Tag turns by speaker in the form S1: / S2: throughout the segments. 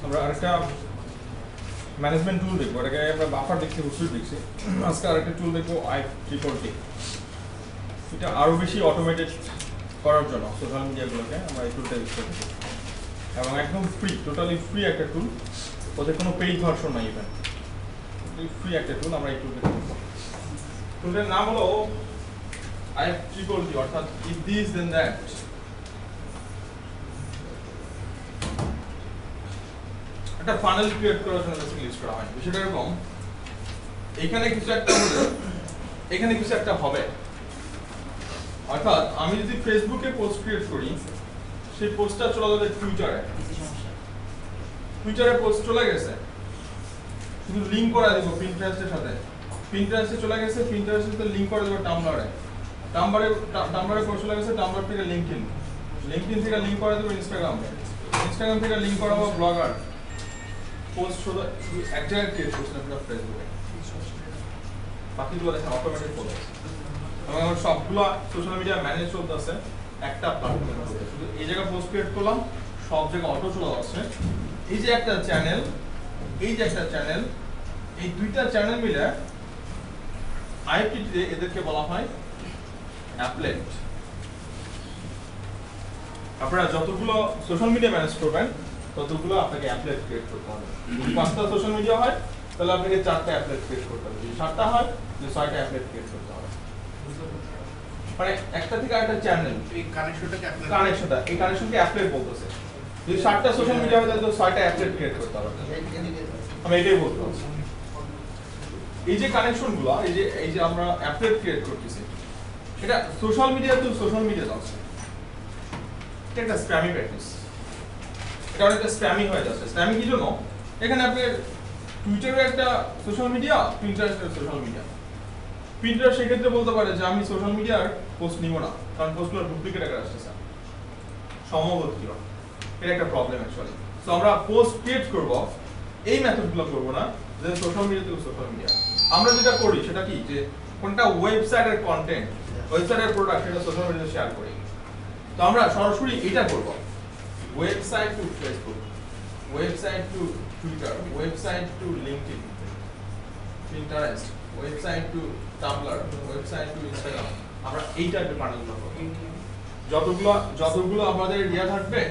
S1: আমরা আরেকটা ম্যানেজমেন্ট টুল দেখবো, এটাকে আমরা বাফার দেখছি, হুসুর দেখছি। আজকে আরেকটা টুল দেখবো i3t। এটা আরও বেশি অটোমেটেড করার জন্য সোশ্যাল মিডিয়াগুলোকে আমরা এই টুলটা ইউজ করছি, এবং একদম ফ্রি, টোটালি ফ্রি একটা টুল, ওদের কোনো পেইড ভার্সন নাই, ইভেন ফ্রি একটা টুল। আমরা এই টুলটা দেখবো। টুলটার নাম হলো i3t, অর্থাৎ ইফ দিস দেন দ্যাট। একটা ফানেল ক্রিয়েট করার জন্য বেসিক্যালি ইউজ করা হয়। বিষয়টা এরকম, এখানে কিছু একটা হলে এখানে কিছু একটা হবে। অর্থাৎ আমি যদি ফেসবুকে পোস্ট ক্রিয়েট করি, সেই পোস্টটা চলে যাবে টুইটারে পোস্ট চলে গেছে, শুধু লিংক করা দেবো পিন্টারেস্টের সাথে, পিন্টারেস্টে চলে গেছে, পিন্টারেস্টের সাথে লিংক করে দেবো টাম্বলারে পোস্ট চলে গেছে, টাম্বলার থেকে লিঙ্কডইন থেকে লিংক করে দেবো ইনস্টাগ্রাম থেকে লিংক করাবো ব্লগার। পোস্ট শুধু এক জায়গায় ক্রিয়েট করছি না, পুরো ফেসবুকে। বাকিগুলো দেখেন অটোমেটিক চলে আসছে, এবং আমার সবগুলো সোশ্যাল মিডিয়া ম্যানেজ চলতে আছে একটা প্ল্যাটফর্মে। শুধু এই জায়গায় পোস্ট ক্রিয়েট করলাম, সব জায়গায় অটো চলে আসছে। এই যে একটা চ্যানেল, এই দুইটা চ্যানেল মিলে i3t এদেরকে বলা হয় অ্যাপলেট। আপনারা যতগুলো সোশ্যাল মিডিয়া ম্যানেজ করবেন ততগুলো আপনাকে অ্যাপলেট ক্রিয়েট করতে হবে। যদি 5টা সোশ্যাল মিডিয়া হয় তাহলে আপনাকে 4টা অ্যাপলেট ক্রিয়েট করতে হবে, যদি 7টা হয় তাহলে 6টা অ্যাপলেট ক্রিয়েট করতে হবে। মানে একটা থেকে আরেকটা চ্যানেল, এই কানেকশনকে অ্যাপলেট বলতেছে। যদি 7টা সোশ্যাল মিডিয়া হয় তাহলে 6টা অ্যাপলেট ক্রিয়েট করতে হবে। আমি এটাই বলতে চাচ্ছি। এই যে কানেকশনগুলো, এই যে আমরা অ্যাপলেট ক্রিয়েট করতেছি, এটা social media to social media যাচ্ছে। এটা একটা স্প্যামি প্র্যাকটিস, এটা অনেকটা স্প্যামি হয়ে যাচ্ছে। স্প্যামি কি জন্য? এখানে আপনি টুইটারে একটা সোশ্যাল মিডিয়া, পিন্টারেস্টের সোশ্যাল মিডিয়া। পিন্টারেস্ট সেক্ষেত্রে বলতে পারে যে আমি সোশ্যাল মিডিয়ার পোস্ট নিব না, কারণ পোস্টগুলো ডুপ্লিকেট আকারে আসতেছে, সমবর্তীয়। এটা একটা প্রবলেম অ্যাকচুয়ালি। সো আমরা পোস্ট ক্রিয়েট করব, এই মেথডগুলো করব না, যে সোশ্যাল মিডিয়া থেকে সোশ্যাল মিডিয়া। আমরা যেটা করি সেটা কি, যে কোনটা ওয়েবসাইটের কন্টেন্ট, ওয়েবসাইটের প্রোডাক্ট, সেটা সোশ্যাল মিডিয়াতে শেয়ার করি। তো আমরা সরাসরি এটা করব, website two Facebook, website two Twitter, website two LinkedIn, Pinterest, website two tumbler, website two Instagram. আমরা এই টাইপের কানেক্টগুলো করব। যতগুলো আমাদের ইয়া থাকবে,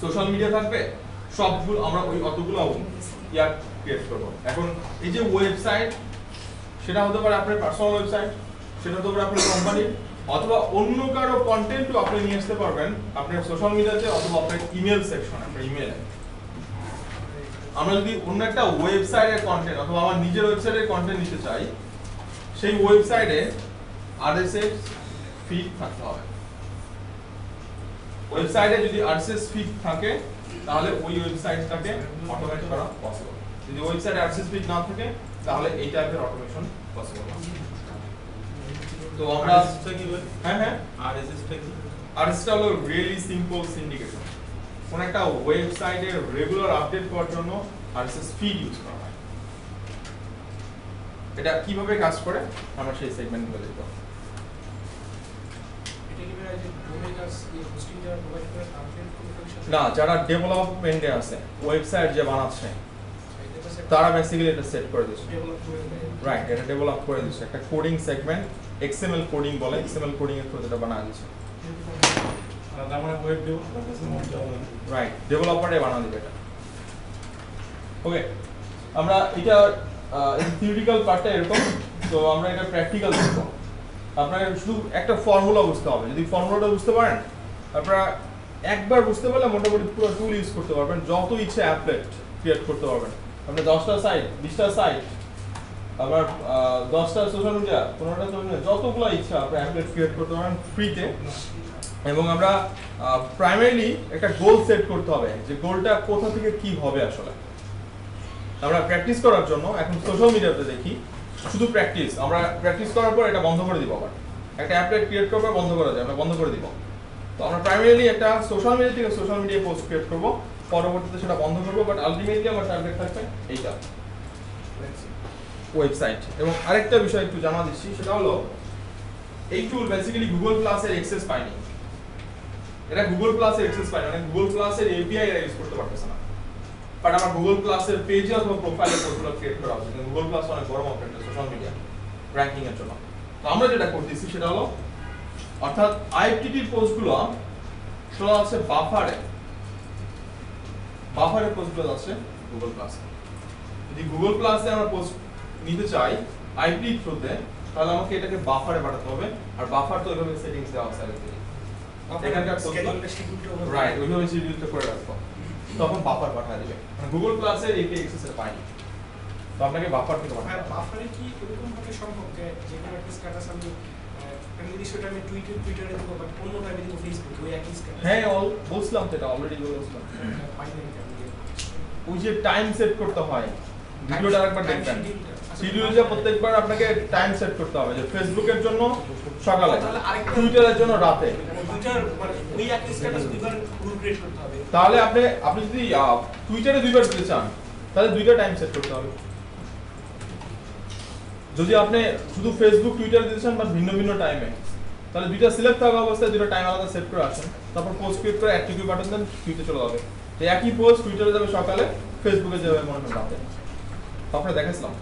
S1: সোশ্যাল মিডিয়া থাকবে, সবগুলো আমরা ওই অতগুলো ইয়া ক্রিয়েট করব। এখন এই যে ওয়েবসাইট, সেটা হতে পারে আপনার পার্সোনাল ওয়েবসাইট, সেটা হতে পারে আপনার কোম্পানির, অথবা অন্য কারো কন্টেন্টও আপনি নিয়ে আসতে পারবেন আপনার সোশ্যাল মিডিয়াতে, অথবা আপনার ইমেল সেকশন, আপনার ইমেলে। আমরা যদি অন্য একটা ওয়েবসাইটের কন্টেন্ট অথবা আমার নিজের ওয়েবসাইটের কন্টেন্ট নিতে চাই, সেই ওয়েবসাইটে আরএসএস ফিড থাকতে হবে। ওয়েবসাইটে যদি আরএসএস ফিড থাকে তাহলে ওই ওয়েবসাইটটাকে অটোমেট করা পসিবল। যদি ওয়েবসাইটে আরএসএস ফিড না থাকে তাহলে এই টাইপের অটোমেশন পসিবল না। তো আমরা কি বলি, হ্যাঁ আরএসএসটা কি? আরএসএসটা হলো রিয়েলি সিম্পল সিন্ডিকেশন। কোন একটা ওয়েবসাইটের রেগুলার আপডেট করার জন্য আরএসএস ফিড ইউজ করা হয়। এটা কিভাবে কাজ করে আমরা সেই সেগমেন্টগুলো দেখব। না, যারা ডেভেলপমেন্টে আছে, ওয়েবসাইট যে বানাচ্ছে, তারা বেসিক্যালি এটা সেট করে দিচ্ছে। রাইট, এটা ডেভেলপ করে দিচ্ছে একটা কোডিং সেগমেন্ট, এক্সএমএল কোডিং বলে, এক্সএমএল কোডিং এর থ্রুতে এটা বানায় দিচ্ছে। রাইট, ডেভেলপারে বানায় দিবে এটা। ওকে, আমরা এটা থিওরিটিক্যাল পার্টটা এরকম। তো আমরা এটা প্র্যাকটিক্যাল দেখব। আপনাকে শুধু একটা ফর্মুলা বুঝতে হবে। যদি ফর্মুলাটা বুঝতে পারেন, আপনারা একবার বুঝতে পারলে মোটামুটি পুরো টুল ইউজ করতে পারবেন, যত ইচ্ছে অ্যাপলেট ক্রিয়েট করতে পারবেন। আপনি 10টা সাইট, 20টা সাইট, আবার 10টা সোশ্যাল মিডিয়া, 15টা সোশ্যাল মিডিয়া, যতগুলো ইচ্ছা আপনি অ্যাপলেট ক্রিয়েট করতে পারেন ফ্রিতে। এবং আমরা প্রাইমারিলি একটা গোল সেট করতে হবে, যে গোলটা কোথা থেকে কি হবে আসলে। আমরা প্র্যাকটিস করার জন্য এখন সোশ্যাল মিডিয়াতে দেখি, শুধু প্র্যাকটিস। আমরা প্র্যাকটিস করার পর এটা বন্ধ করে দিব। আবার একটা অ্যাপলেট ক্রিয়েট করবো, বন্ধ করা যায়, আমরা বন্ধ করে দিব। তো আমরা প্রাইমারিলি একটা সোশ্যাল মিডিয়া থেকে সোশ্যাল মিডিয়া পোস্ট ক্রিয়েট করবো, পরবর্তীতে সেটা বন্ধ করবো। বাট আলটিমেটলি আমার টার্গেট থাকবে এইটা, ওয়েবসাইট। এবং আরেকটা বিষয় একটু জানা দিচ্ছি, সেটা হলো এই টুল বেসিক্যালি গুগল প্লাসের অ্যাক্সেস পায়নি। এটা গুগল প্লাসের অ্যাক্সেস পায়নি, মানে গুগল প্লাসের এপিআই এরা ইউজ করতে পারতেছে না। বাট আমার গুগল প্লাসের পেজে অথবা প্রোফাইলে পোস্টগুলো ক্রিয়েট করা উচিত। গুগল প্লাস অনেক বড় মাপের একটা সোশ্যাল মিডিয়া র‍্যাঙ্কিং এর জন্য। তো আমরা যেটা করতেছি সেটা হলো অর্থাৎ আইএফটিটি পোস্টগুলো চলে আছে বাফারে পোস্টগুলো আছে গুগল প্লাসে। যদি গুগল প্লাসে আমরা পোস্ট নিতে চাই আইপি থ্রুতে, তাহলে আমাকে এটাকে বাফারে পাঠাতে হবে। আর বাফার তো ওইভাবে সেটিংস দেওয়া আছে আগে থেকে, এখানকার রাইট ওইভাবে শিডিউলটা করে রাখবো, তখন বাফার পাঠিয়ে দিবে। গুগল প্লাসের এপিআই অ্যাক্সেস পাইনি, তো আপনাকে বাফার থেকে পাঠাতে হবে।
S2: বাফারে কি এরকম ভাবে সম্ভব যে কোনো একটা স্ট্যাটাস আমি যদি সেটা আমি টুইটারে দেব বা অন্য টাইমে দেব ফেসবুকে ওই একই স্ট্যাটাস?
S1: হ্যাঁ বলছিলাম তো, এটা অলরেডি বলছিলাম। ওই যে টাইম সেট করতে হয়, ভিডিওটা আরেকবার দেখবেন, শিডিউলে প্রত্যেকবার আপনাকে টাইম সেট করতে হবে, যে ফেসবুকের জন্য সকালে, টুইটারের জন্য রাতে।
S2: টুইটার মানে ওই একই স্ট্যাটাস দুইবার গ্রুপ ক্রিয়েট করতে হবে।
S1: তাহলে আপনি যদি টুইটারে দুইবার দিতে চান তাহলে দুইটা টাইম সেট করতে হবে। যদি আপনি শুধু ফেসবুক টুইটারে দিতে চান বা ভিন্ন ভিন্ন টাইমে, তাহলে দুইটা সিলেক্ট থাকা অবস্থায় দুটো টাইম আলাদা সেট করে আসেন, তারপর পোস্ট ক্রিয়েট করে অ্যাড টু কিউ বাটন দেন, টুইটে চলে যাবে। তো একই পোস্ট টুইটারে যাবে সকালে, ফেসবুকে যাবে মনে হয় রাতে। তারপরে দেখাইছিলাম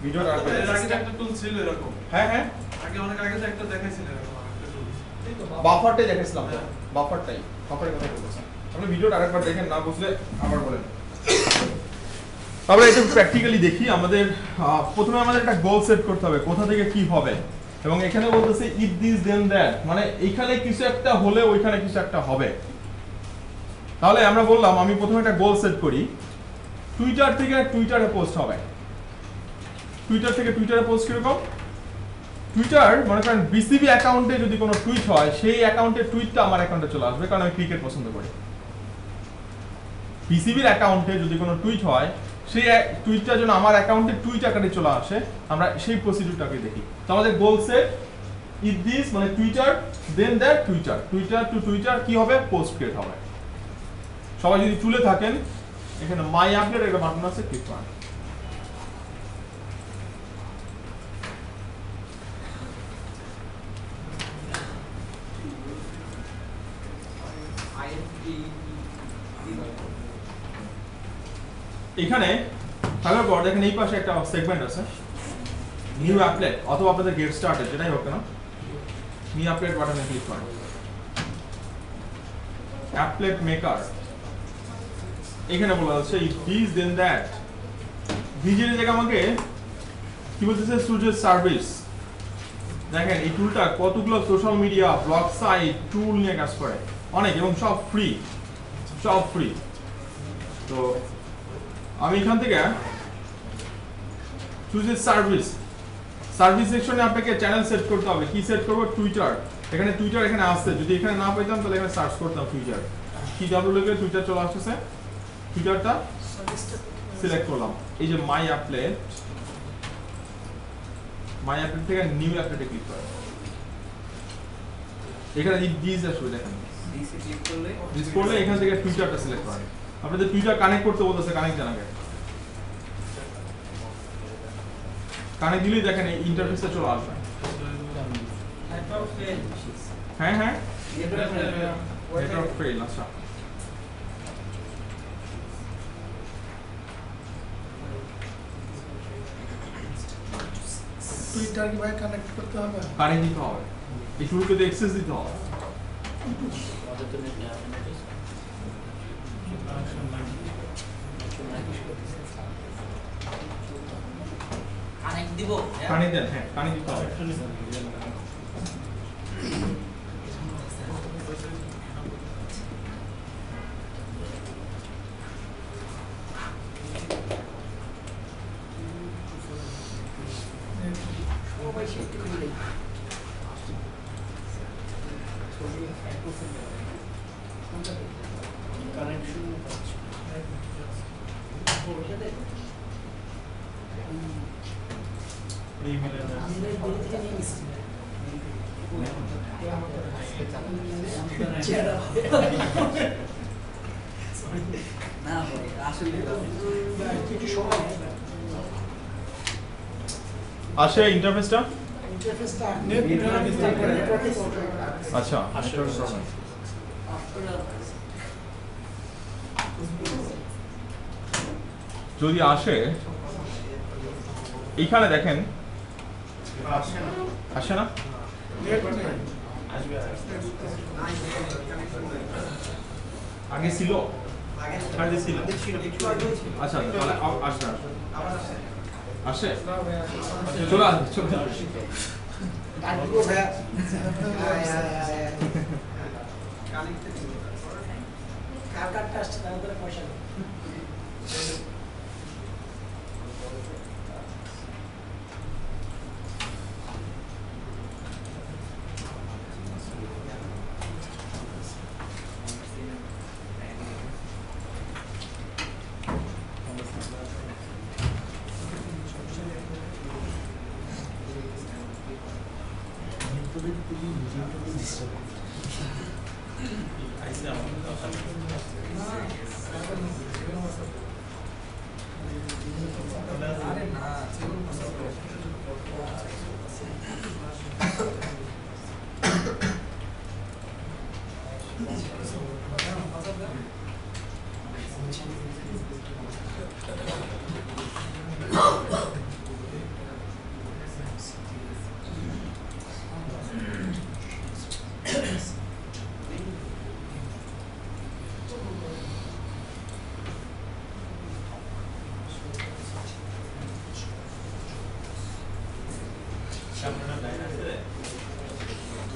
S1: ভিডিওটা আগে
S3: একটা টুল ছিল এরকম।
S1: হ্যাঁ
S3: আগে অনেক আগে তো একটা দেখাইছিল এরকম একটা টুল।
S1: বাফারটাই দেখাইছিলাম, বাফারের কথা বলতেছেন। আপনি ভিডিওটা আরেকবার দেখেন, না বুঝলে আবার বলেন। আমরা এটা প্র্যাকটিক্যালি দেখি। আমাদের প্রথমে আমাদের একটা গোল সেট করতে হবে, কোথা থেকে কি হবে। এবং এখানে বলতেছে ইফ দিস দেন দ্যাট, মানে এখানে কিছু একটা হলে ওইখানে কিছু একটা হবে। তাহলে আমরা বললাম আমি প্রথমে একটা গোল সেট করি, টুইটার থেকে টুইটারে পোস্ট হবে। টুইটার থেকে টুইটারে পোস্ট কিরকম? টুইটার মনে করেন বিসিবি অ্যাকাউন্টে যদি কোনো টুইট হয়, সেই অ্যাকাউন্টের টুইটটা আমার অ্যাকাউন্টে চলে আসবে, কারণ আমি ক্রিকেট পছন্দ করি। বিসিবির অ্যাকাউন্টে যদি কোনো টুইট হয়, সেই টুইটটা যেন আমার অ্যাকাউন্টে টুইট আকারে চলে আসে, আমরা সেই প্রসিডিউরটাকে দেখি। তো আমাদের গোল সেট ইফ দিস মানে Twitter then that Twitter to Twitter কি হবে? পোস্ট ক্রিয়েট হবে। সবাই যদি চুলে থাকেন, এখানে মাই আপডেট একটা বাটন আছে, ক্লিক করেন। এখানে থাকার পর দেখেন এই পাশে একটা সেগমেন্ট আছে, নিউ অ্যাপলেট অথবা আপনাদের গেট স্টার্টেড, যেটাই হোক না, নিউ অ্যাপলেট বাটনে ক্লিক করেন। অ্যাপলেট মেকার, এখানে বলা আছে ইফ দিস দেন দ্যাট। ভিজের জায়গা আমাকে কি বলতেছে? সুজেস সার্ভিস। দেখেন এই টুলটা কতগুলো সোশ্যাল মিডিয়া, ব্লগ সাইট, টুল নিয়ে কাজ করে, অনেক, এবং সব ফ্রি। তো আমি এখান থেকে চুজেস সার্ভিস সেকশনে আপনাকে চ্যানেল সেট করতে হবে। কি সেট করব? টুইটার। এখানে টুইটার এখানে আসছে, যদি এখানে না পেতাম তাহলে এখানে সার্চ করতাম টুইটার। কি ডাব্লিউ লিখে টুইটার চলে আসছে, টুইটারটা সিলেক্ট করলাম। এই যে মাই অ্যাপলেট থেকে নিউ অ্যাপলেটে ক্লিক করেন। এখানে দিস আসবে, দেখেন দিস করলে এখান থেকে টুইটারটা সিলেক্ট করেন। আপনাদের টুইটার কানেক্ট করতে বলতেছে, কানেক্ট জানাবে। কানেক্ট দিলেই দেখেন এই ইন্টারফেসে চলে আসবে। হ্যাঁ নেটওয়ার্ক ফেল। আচ্ছা,
S2: টুইটার কিভাবে কানেক্ট করতে হবে?
S1: কানেক্ট দিতে হবে, এই টুলকে তো অ্যাক্সেস দিতে হবে।
S4: কানেক্ট দিব,
S1: কানেক্ট দেন, হ্যাঁ কানেক্ট দিতে হবে। আসে ইন্টারফেসটা। আচ্ছা, যদি আসে এইখানে দেখেন আসে না আগে ছিল আগে ছিল আচ্ছা তাহলে আসবে আসে চলে আসবে চলে আসবে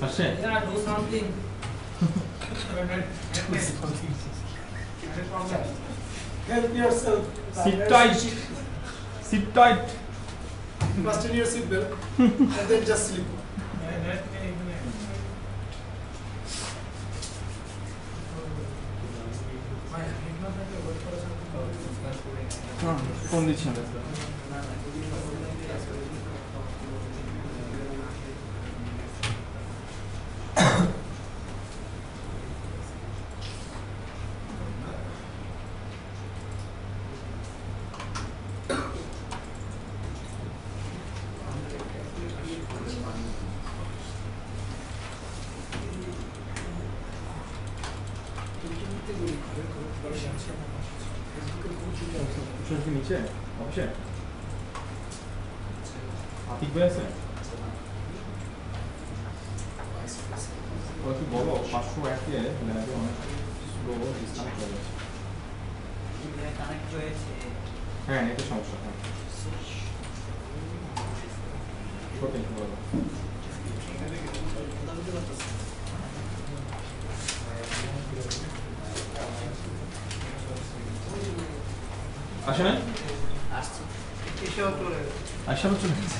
S1: আসে
S4: do something.
S5: Help yourself.
S1: sit tight sit tight
S5: Fasten your seatbelt and then just sleep.
S1: Phone দিচ্ছি নিচে অবশ্যই আতিক ভাই আছে একটু বলো 501 এ ল্যাবে অনেক স্লো ডিসকানেক্ট হয়ে গেছে
S4: কানেক্ট হয়েছে
S1: হ্যাঁ এটা সমস্যা হ্যাঁ ওকে বলো আসে না
S4: আসছে
S1: আসা চলে গেছে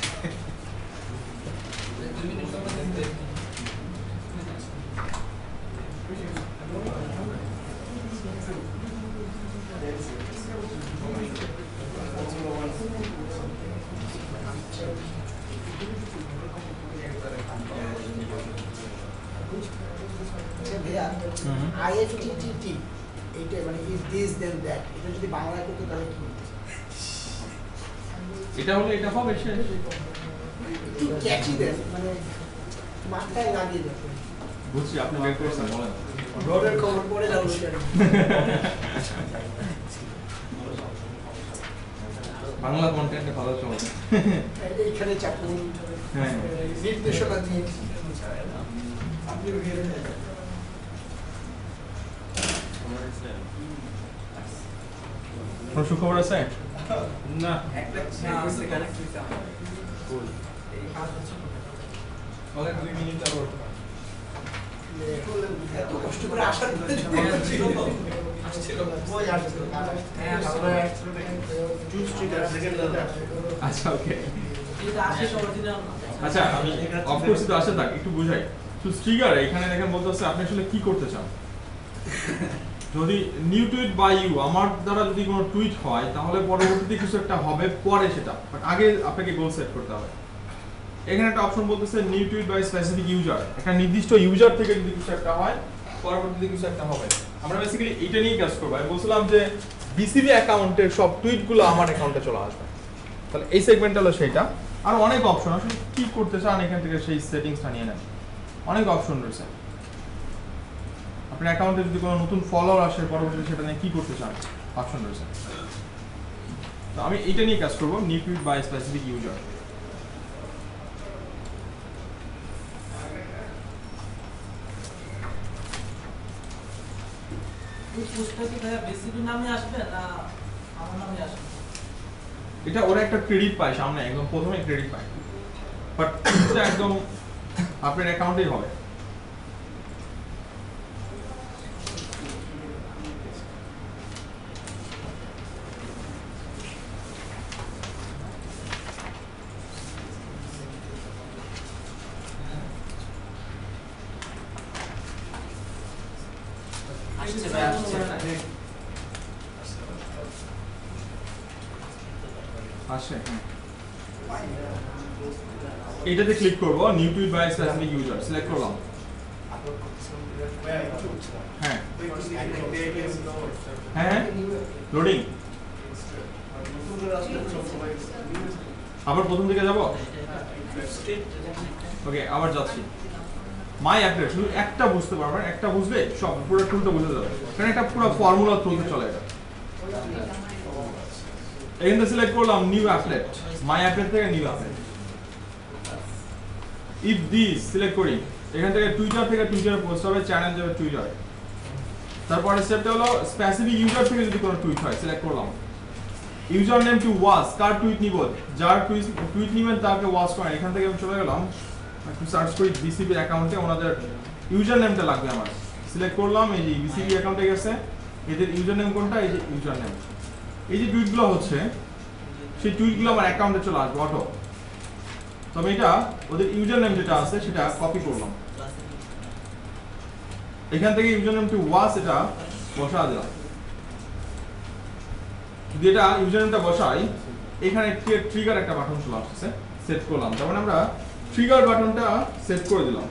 S4: 2 মিনিট সময় দিতে
S5: IFTTT এটা মানে is this then that এটা যদি বাংলায় করতে তাহলে কি হতো
S1: এটা হলে এটা হবে শেষ
S5: কি ক্যাচি দেন মানে মাথায় লাগিয়ে দেন
S1: বুঝছি আপনি বের করেছেন বলেন
S5: রোডের খবর পড়ে যাও
S1: বাংলা কন্টেন্টে ভালো চলে
S5: এইখানে চাকুন
S1: হ্যাঁ
S5: নির্দেশনা দিয়ে আপনি ঘিরে নেন
S1: কোনো সুখবর আছে না
S4: একটা আছে কানেক্ট হইছে আমার
S1: কুল
S4: এই কাজ হচ্ছে
S1: ওকে 2 মিনিট আর
S5: এত কষ্ট করে আসার পরে
S4: ছিল তো আসছিল
S5: ওই আসছে
S4: হ্যাঁ
S5: আমরা জুস ট্রিগার সেকেন্ড
S1: আচ্ছা ওকে
S4: এটা আসে অরিজিনাল
S1: আচ্ছা অফ কোর্স তো আসে থাক একটু বুঝাই তো ট্রিগার এখানে দেখেন বলতে হচ্ছে আপনি আসলে কি করতে চান যদি নিউ টুইট বাই ইউ আমার দ্বারা যদি কোনো টুইট হয় তাহলে পরবর্তীতে কিছু একটা হবে পরে সেটা বাট আগে আপনাকে গোল সেট করতে হবে এখানে একটা অপশন বলতেছে new tweet by specific user একটা নির্দিষ্ট ইউজার থেকে যদি কিছু একটা হয় পরবর্তীতে কিছু একটা হবে আমরা বেসিক্যালি এটা নিয়ে কাজ করব আমি বলছিলাম যে বিসিবি অ্যাকাউন্টের সব টুইটগুলো আমার অ্যাকাউন্টে চলে আসবে তাহলে এই সেগমেন্টটা হলো সেটা আর অনেক অপশন আসলে কি করতে চান এখান থেকে সেই সেটিংসটা নিয়ে নেন অনেক অপশন রয়েছে আপনার অ্যাকাউন্টে যদি কোনো নতুন ফলোয়ার আসে পরবর্তীতে সেটা নিয়ে কি করতে চান অপশন রয়েছে তো আমি এটা নিয়ে কাজ করব, new tweet by specific user.
S4: এই পোস্টটা কি ভাইয়া বিসিবি নামে আসবে না আমার নামে আসবে?
S1: এটা ওরা একটা ক্রেডিট পায় সামনে, একদম প্রথমে ক্রেডিট পায়, বাট এটা একদম আপনার অ্যাকাউন্টেই হবে।
S4: আসছে ভাই আসছে।
S1: আসে, এটাতে ক্লিক করব, new tweet by specific user select করলাম। হ্যাঁ হ্যাঁ লোডিং, আবার প্রথম থেকে যাব। ওকে, আবার যাচ্ছি মাই অ্যাপলেট। শুধু একটা বুঝতে পারবেন, একটা বুঝলে সব পুরো টুলটা বুঝে যাবে, কারণ এটা পুরো ফর্মুলা থ্রুতে চলে। এটা এখান থেকে সিলেক্ট করলাম নিউ অ্যাপলেট, মাই অ্যাপলেট থেকে new applet. If this select করি, এখান থেকে টুইটার থেকে টুইটার পোস্ট হবে, চ্যানেল যাবে টুইটার। তারপরে স্টেপটা হলো স্পেসিফিক ইউজার থেকে যদি কোনো টুইট হয়, সিলেক্ট করলাম user name to watch, car tweet নিব, যার টুইট নিবেন তাকে ওয়াচ করেন। এখান থেকে আমি চলে গেলাম একটু সার্চ করি বিসিবি অ্যাকাউন্টে, ওনাদের ইউজার নেমটা লাগবে আমার। সিলেক্ট করলাম, এই যে বিসিবি অ্যাকাউন্টে গেছে, এদের ইউজার নেম কোনটা, এই যে ইউজার নেম। এই যে টুইটগুলো হচ্ছে সেই টুইটগুলো আমার অ্যাকাউন্টে চলে আসবে অটো। তো আমি এটা ওদের ইউজার নেম যেটা আছে সেটা কপি করলাম, এখান থেকে ইউজার নেম টু ওয়াচ এটা বসা দিলাম। যদি এটা ইউজার নেমটা বসাই, এখানে ট্রিগার একটা বাটন চলে আসছে, সেট করলাম। তার মানে আমরা ট্রিগার বাটনটা সেট করে দিলাম।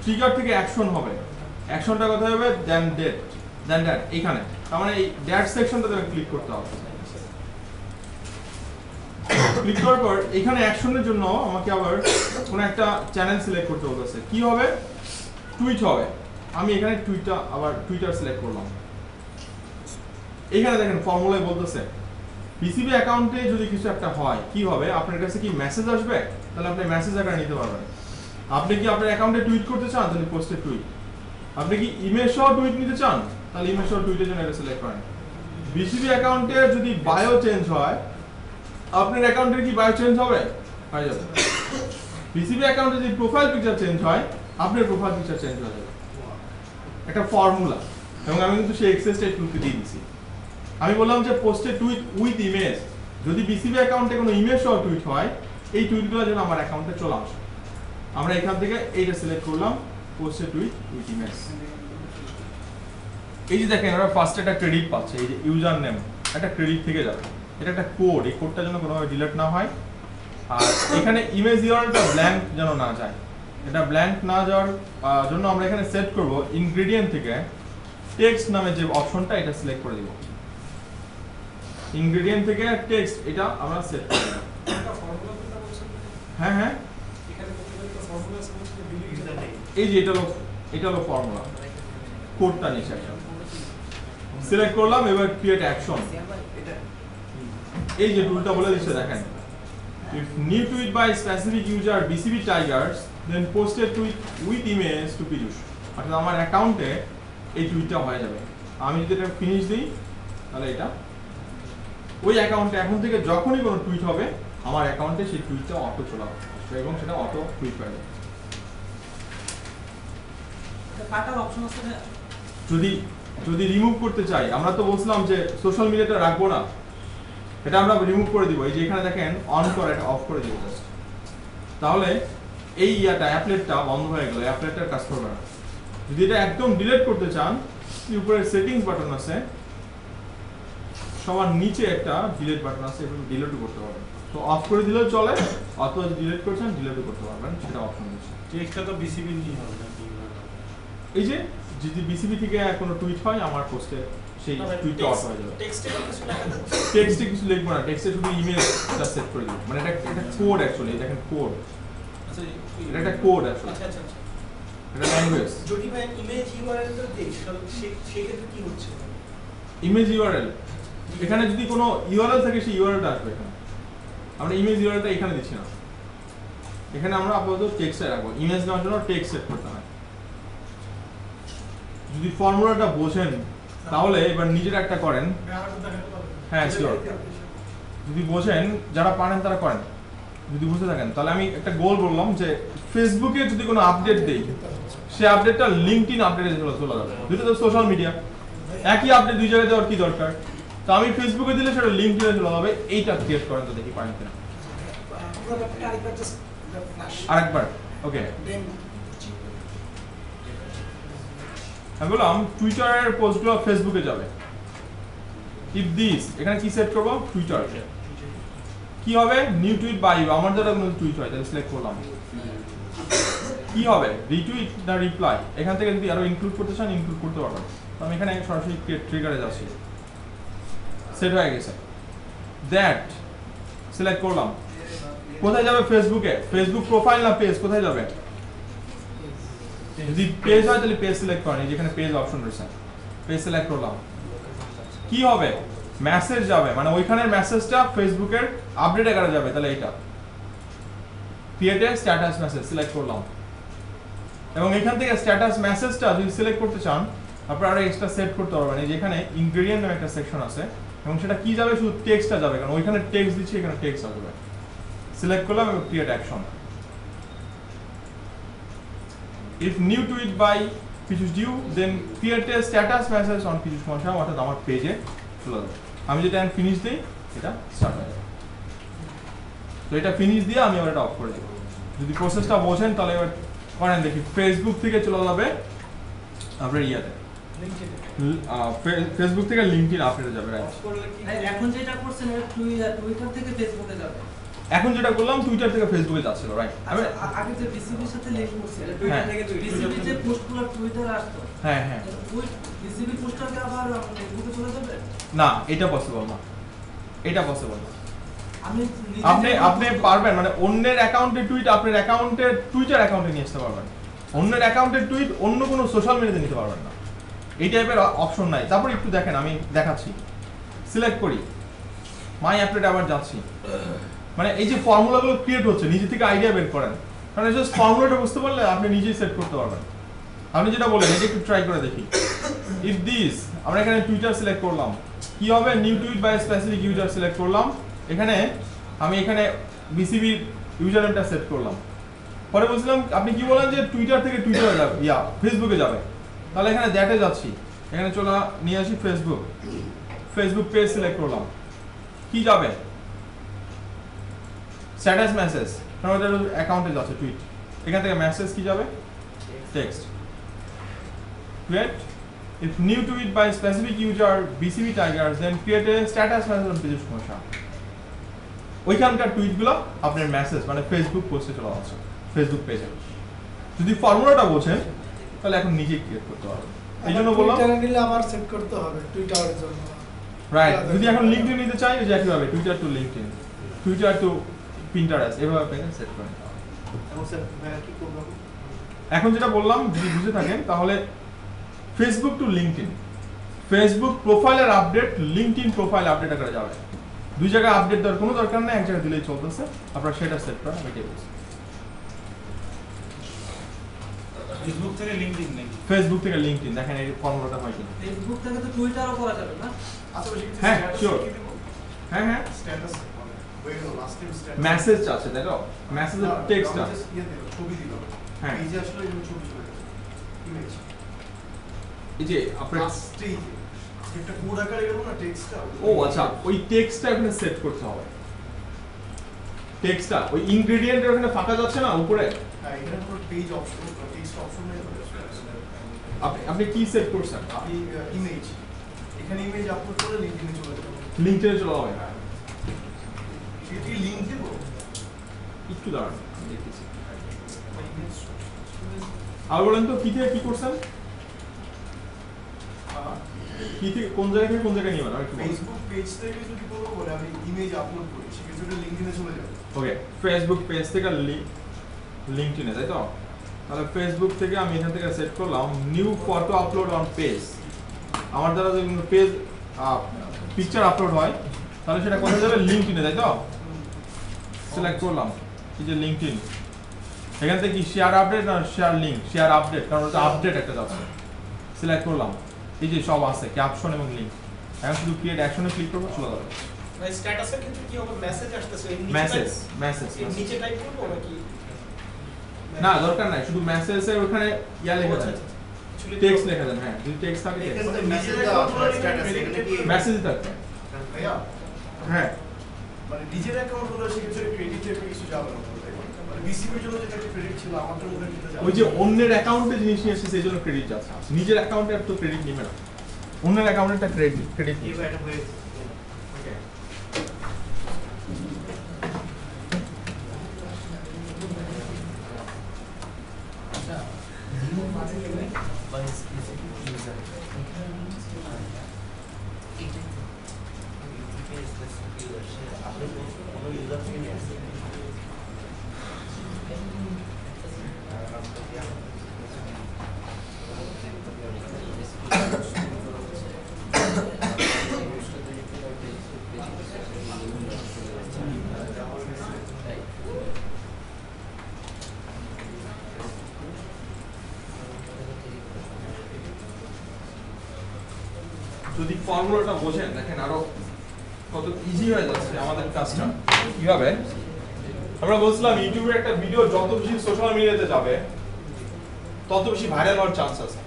S1: ট্রিগার থেকে অ্যাকশন হবে, অ্যাকশনটা কোথায় হবে, দেন ডেট, দেন দ্যাট, এখানে। তার মানে এই ড্যাট সেকশনটাতে ক্লিক করতে হবে। ক্লিক করার পর এখানে অ্যাকশনের জন্য আমাকে আবার কোন একটা চ্যানেল সিলেক্ট করতে বলতেছে। কি হবে, টুইট হবে। আমি এখানে টুইটটা আবার টুইটার সিলেক্ট করলাম। এখানে দেখেন ফর্মুলায় বলতেছে বিসিবি অ্যাকাউন্টে যদি কিছু একটা হয় কি হবে, আপনার কাছে কি মেসেজ আসবে, তাহলে আপনি মেসেজ আকারে নিতে পারবেন। আপনি কি আপনার অ্যাকাউন্টে টুইট করতে চান, তাহলে পোস্টে টুইট। আপনি কি ইমেজ সহ টুইট নিতে চান, তাহলে ইমেজ সহ টুইটের জন্য এটা সিলেক্ট করেন। বিসিবি অ্যাকাউন্টে যদি বায়ো চেঞ্জ হয়, আপনার অ্যাকাউন্টের কি বায়ো চেঞ্জ হবে, হয়ে যাবে। বিসিবি অ্যাকাউন্টে যদি প্রোফাইল পিকচার চেঞ্জ হয়, আপনার প্রোফাইল পিকচার চেঞ্জ হয়ে যাবে। একটা ফর্মুলা, এবং আমি কিন্তু সেই এক্সেসটা টুলকে দিয়ে দিয়েছি। আমি বললাম যে পোস্টে টুইট উইথ ইমেজ, যদি বিসিবি অ্যাকাউন্টে কোনো ইমেজ সহ টুইট হয়, এই টুইটগুলো যেন আমার অ্যাকাউন্টে চলে আসে। আমরা এখান থেকে এইটা সিলেক্ট করলাম, পোস্টে টুইট উইথ ইমেজ। এই যে দেখেন ওরা ফার্স্টে একটা ক্রেডিট পাচ্ছে, এই যে ইউজার নেম একটা ক্রেডিট থেকে যাবে। এটা একটা কোড, এই কোডটা যেন কোনোভাবে ডিলিট না হয়। আর এখানে ইমেজ ইউআরএলটা ব্ল্যাঙ্ক যেন না যায়, এটা ব্ল্যাঙ্ক না যাওয়ার জন্য আমরা এখানে সেট করব ইনগ্রেডিয়েন্ট থেকে টেক্সট নামে যে অপশনটা, এটা সিলেক্ট করে দিব। ইনগ্রেডিয়েন্ট থেকে টেক্সট এটা আমরা সেট করে দেব। হ্যাঁ হ্যাঁ, এই যে এটা হলো ফর্মুলা, কোডটা নিচে একটা সিলেক্ট করলাম। এবার ক্রিয়েট অ্যাকশন, এই যে টুলটা বলে দিচ্ছে দেখেন, if new tweet by specific user BCB Tigers then posted tweet with image to Piyush, অর্থাৎ আমার অ্যাকাউন্টে এই টুইটটা হয়ে যাবে। আমি যদি এটা ফিনিশ দিই, তাহলে এটা ওই অ্যাকাউন্টে এখন থেকে যখনই কোনো টুইট হবে, আমার অ্যাকাউন্টে সেই টুইটটা অটো চলে আসবে এবং সেটা অটো টুইট হয়ে যাবে।
S4: কাটার অপশন আছে না?
S1: যদি রিমুভ করতে চাই, আমরা তো বলছিলাম যে সোশ্যাল মিডিয়াটা রাখবো না, এটা আমরা রিমুভ করে দিব। এই যে এখানে দেখেন অন করে, এটা অফ করে দিব জাস্ট, তাহলে এই অ্যাপলেটটা বন্ধ হয়ে গেল, অ্যাপলেটটার কাজ করবে না। যদি এটা একদম ডিলিট করতে চান, উপরে সেটিংস বাটন আছে, সবার নিচে একটা ডিলিট বাটন আছে, এটা ডিলিটও করতে পারবেন। তো অফ করে দিলেও চলে, অথবা ডিলিট করছেন ডিলিটও করতে পারবেন, সেটা অপশন দিচ্ছে।
S3: টেক্সটটা তো বিসিবি নিয়ে হবে।
S1: এই যে যদি বিসিবি থেকে কোনো টুইট হয়, আমার পোস্টে সেই টুইটটা অফ হয়ে যাবে। টেক্সটে কিছু লিখবো না, টেক্সটে শুধু ইমেজটা সেট করে দিব। মানে এটা কোড অ্যাকচুয়ালি, দেখেন কোড,
S2: আচ্ছা
S1: এটা একটা কোড অ্যাকচুয়ালি,
S2: আচ্ছা আচ্ছা
S1: এটা ল্যাঙ্গুয়েজ।
S2: যদি ভাই ইমেজ ইউআরএল তো দেই, সেই ক্ষেত্রে কি হচ্ছে?
S1: ইমেজ ইউআরএল এখানে যদি কোনো ইউআরএল থাকে সেই ইউআরএলটা আসবে এখানে। আমরা ইমেজ ইউআরএলটা এখানে দিচ্ছি না, এখানে আমরা আপাতত টেক্সটে রাখবো। ইমেজ নেওয়ার জন্য টেক্সট সেট করতে হয়। যদি ফর্মুলাটা বোঝেন তাহলে এবার নিজের একটা করেন। হ্যাঁ শিওর, যদি বোঝেন, যারা পারেন তারা করেন, যদি বুঝতে থাকেন তাহলে আমি একটা গোল বললাম যে ফেসবুকে যদি কোনো আপডেট দেই সে আপডেটটা লিঙ্কডইন আপডেটে চলে যাবে। দুটো তো সোশ্যাল মিডিয়া, একই আপডেট দুই জায়গায় দেওয়ার কি দরকার? তো আমি ফেসবুকে দিলে সেটা লিঙ্কডইনে চলে যাবে। এইটা ক্রিয়েট করেন তো দেখি পারেন কিনা। আরেকবার ওকে, আমি বললাম টুইটারের পোস্টগুলো ফেসবুকে যাবে। ইফ দিস, এখানে কি সেট করব? টুইটার। কি হবে? নিউ টুইট বাই, আমার দ্বারা কোনো টুইট হয় তাহলে সিলেক্ট করলাম। কি হবে? রিটুইট না রিপ্লাই? এখান থেকে যদি আরো ইনক্লুড করতে চান ইনক্লুড করতে পারবেন। তো আমি এখানে সরাসরি ট্রিগারে যাচ্ছি, সেট হয়ে গেছে। দ্যাট সিলেক্ট করলাম। কোথায় যাবে? ফেসবুকে। ফেসবুক প্রোফাইল না পেজ, কোথায় যাবে? যদি পেজ হয় তাহলে পেজ সিলেক্ট করেন, যেখানে পেজ অপশন রয়েছে পেজ সিলেক্ট করলাম। কি হবে? মেসেজ যাবে, মানে ওইখানের মেসেজটা ফেসবুকের আপডেটে করা যাবে। তাহলে এটা create a status message select করলাম, এবং এখান থেকে স্ট্যাটাস মেসেজটা যদি সিলেক্ট করতে চান আপনারা আরো এক্সট্রা সেট করতে পারবেন। এই যেখানে ইনগ্রেডিয়েন্ট নামে একটা সেকশন আছে, এবং সেটা কি যাবে? শুধু টেক্সটটা যাবে, কারণ ওইখানে টেক্সট দিচ্ছি, এখানে টেক্সট আসবে। সিলেক্ট করলাম এবং create action. If new tweet by Piyush Due, then create a status message on Piyush Masham, অর্থাৎ আমার পেজে চলে যাবে। আমি যেটা ফিনিশ দিই এটা স্টার্ট হয়ে যাবে। তো এটা ফিনিশ দিয়ে আমি আবার এটা অফ করে দেব। যদি প্রসেসটা বোঝেন তাহলে এবার করেন দেখি। ফেসবুক থেকে চলে যাবে আপনার ইয়াতে, ফেসবুক থেকে লিঙ্কডইন আপডেটে যাবে। রাইট,
S4: এখন যেটা করছেন এটা টুইটার থেকে ফেসবুকে যাবে।
S1: এখন যেটা করলাম টুইটার থেকে ফেসবুকে যাচ্ছিল। রাইট, আমি
S4: আগে যে বিসিবির সাথে লিংক করছিলেন টুইটার থেকে বিসিবি যে পোস্টগুলো টুইটারে আসতো,
S1: হ্যাঁ হ্যাঁ,
S4: ওই বিসিবি পোস্টটাকে আবার ফেসবুকে চলে যাবে
S1: না এটা পসিবল না, এটা পসিবল না।
S4: আমি
S1: আপনি পারবেন, মানে অন্যের অ্যাকাউন্টে টুইট আপনার অ্যাকাউন্টের টুইটার অ্যাকাউন্টে নিয়ে আসতে পারবেন, অন্যের অ্যাকাউন্টের টুইট অন্য কোনো সোশ্যাল মিডিয়াতে নিতে পারবেন না। এই টাইপের অপশন নাই। তারপর একটু দেখেন, আমি দেখাচ্ছি। সিলেক্ট করি, মাই আপডেট আবার যাচ্ছি। মানে এই যে ফর্মুলাগুলো ক্রিয়েট হচ্ছে, নিজে থেকে আইডিয়া বের করেন, কারণ জাস্ট ফর্মুলাটা বুঝতে পারলে আপনি নিজেই সেট করতে পারবেন। আপনি যেটা বললেন এটা একটু ট্রাই করে দেখি। ইফ দিস, আমরা এখানে টুইটার সিলেক্ট করলাম। কি হবে? New tweet by specific user select করলাম। এখানে আমি এখানে বিসিবি ইউজার নেমটা সেট করলাম। পরে বলছিলাম আপনি কি বলেন যে টুইটার থেকে টুইটারে যাবে, ফেসবুকে যাবে। তাহলে এখানে দ্যাটে যাচ্ছি, এখানে চলে নিয়ে আসি ফেসবুক। ফেসবুক পেজ সিলেক্ট করলাম। কি যাবে? স্ট্যাটাস মেসেজ, কারণ ওদের অ্যাকাউন্টে যাচ্ছে টুইট। এখান থেকে মেসেজ কি যাবে? Text. Create if new tweet by specific user BCB Tigers, then create a status message on Piyush Masham. ওইখানকার টুইটগুলো আপনার মেসেজ মানে ফেসবুক পোস্টে চলে আসছে, ফেসবুক পেজে। যদি ফর্মুলাটা বোঝেন তাহলে এখন নিজেই ক্রিয়েট করতে পারবেন। এই জন্য বললাম
S5: টুইটারে নিলে আমার সেট করতে হবে টুইটারের জন্য।
S1: রাইট, যদি এখন লিঙ্কডইন নিতে চাই যে একইভাবে Twitter to LinkedIn, Twitter to Pinterest, এভাবে আপনি সেট করেন। এখন যেটা বললাম যদি বুঝে থাকেন তাহলে ফেসবুক টু লিঙ্কডইন, ফেসবুক প্রোফাইলের আপডেট লিঙ্কডইন প্রোফাইল আপডেট করা যাবে। দুই জায়গায় আপডেট দেওয়ার কোনো দরকার নেই, এক জায়গায় দিলেই চলতেছে। আপনারা সেটা সেট করেন। আমি এটাই বলছি।
S3: ফেসবুক থেকে লিংকডইন নেই,
S1: ফেসবুক থেকে লিঙ্কডইন, দেখেন এই ফর্মুলাটা হয় কিনা।
S4: ফেসবুক থেকে তো টুইটারও করা যাবে না?
S1: হ্যাঁ শিওর, হ্যাঁ হ্যাঁ,
S6: status last time status
S1: message আছে দেখো, মেসেজের টেক্সটটা
S6: ছবি দিল,
S1: হ্যাঁ,
S6: এই যে আসলে এই ছবি চলে গেছে ইমেজ,
S1: এই যে আপনার
S6: লাস্টেই একটা কোড আকারে গেল না টেক্সটটা।
S1: ও আচ্ছা, ওই টেক্সটটা এখানে সেট করতে হবে। টেক্সটটা ওই ইনগ্রেডিয়েন্টের ওখানে ফাঁকা যাচ্ছে না উপরে,
S6: হ্যাঁ এখানে পুরো পেজ অপশন টেক্সট অপশন নেই।
S1: আপনি কি সেট করছেন?
S6: আপনি ইমেজ, এখানে ইমেজ আপলোড করে লিংকডইনে চলে যাবে,
S1: লিঙ্কডইনে চলে যাবে।
S6: সেটি লিংক দেব
S1: একটু দাঁড়ান আমি দেখতেছি। আর বলেন তো কি থেকে কি করছেন, কি থেকে কোন জায়গা থেকে কোন জায়গায় নিবেন? আর একটু
S6: ফেসবুক পেজ থেকে যদি করবো বলে আমি ইমেজ আপলোড করি সেক্ষেত্রে লিংকডইনে চলে যাবে।
S1: ওকে, ফেসবুক পেজ থেকে লিঙ্কডইনে, তাই তো? তাহলে ফেসবুক থেকে আমি এখান থেকে সেট করলাম new photo upload on page. আমার দ্বারা যে পেজ পিকচার আপলোড হয় তাহলে সেটা কোথায় যাবে লিঙ্কডইনে, তাই তো? সিলেক্ট করলাম এই যে লিঙ্কডইন, এখান থেকে কি শেয়ার আপডেট না শেয়ার লিঙ্ক, শেয়ার আপডেট, কারণ ওটা আপডেট একটা যাচ্ছে। সিলেক্ট করলাম এই যে সব আছে ক্যাপশন এবং লিঙ্ক, এখন শুধু ক্রিয়েট অ্যাকশনে ক্লিক করবো, চলে যাবে।
S2: ভাই স্ট্যাটাসের ক্ষেত্রে কি হবে? মেসেজ আসতেছে এর নিচে
S1: মেসেজ মেসেজ
S2: এর নিচে টাইপ করব নাকি?
S1: না দরকার নাই, শুধু মেসেজের ওখানে ইয়া লেখা দেন, টেক্সট লেখা দেন। হ্যাঁ যদি টেক্সট থাকে
S6: এখানে মেসেজ দেওয়া আছে স্ট্যাটাস এখানে কি
S1: মেসেজ থাকবে।
S6: ভাইয়া
S1: হ্যাঁ
S6: মানে নিজের অ্যাকাউন্ট হলো সেক্ষেত্রে ক্রেডিট টাইপের কিছু যাবে না মানে বিসিবির জন্য যেটা ক্রেডিট ছিল আমার জন্য ওটা যেটা যাবে
S1: ওই যে অন্যের অ্যাকাউন্টে জিনিস নিয়ে এসেছে সেই জন্য ক্রেডিট যাচ্ছে, নিজের অ্যাকাউন্টে তো ক্রেডিট নেবে না, অন্যের অ্যাকাউন্টে ক্রেডিট
S6: এই এটা হয়ে
S1: যদি ফর্মুলাটা বোঝেন দেখেন আরো কত ইজি হয়ে যাচ্ছে আমাদের কাজটা। কিভাবে আমরা বলছিলাম ইউটিউবের একটা ভিডিও যত বেশি সোশ্যাল মিডিয়াতে যাবে তত বেশি ভাইরাল হওয়ার চান্স আছে,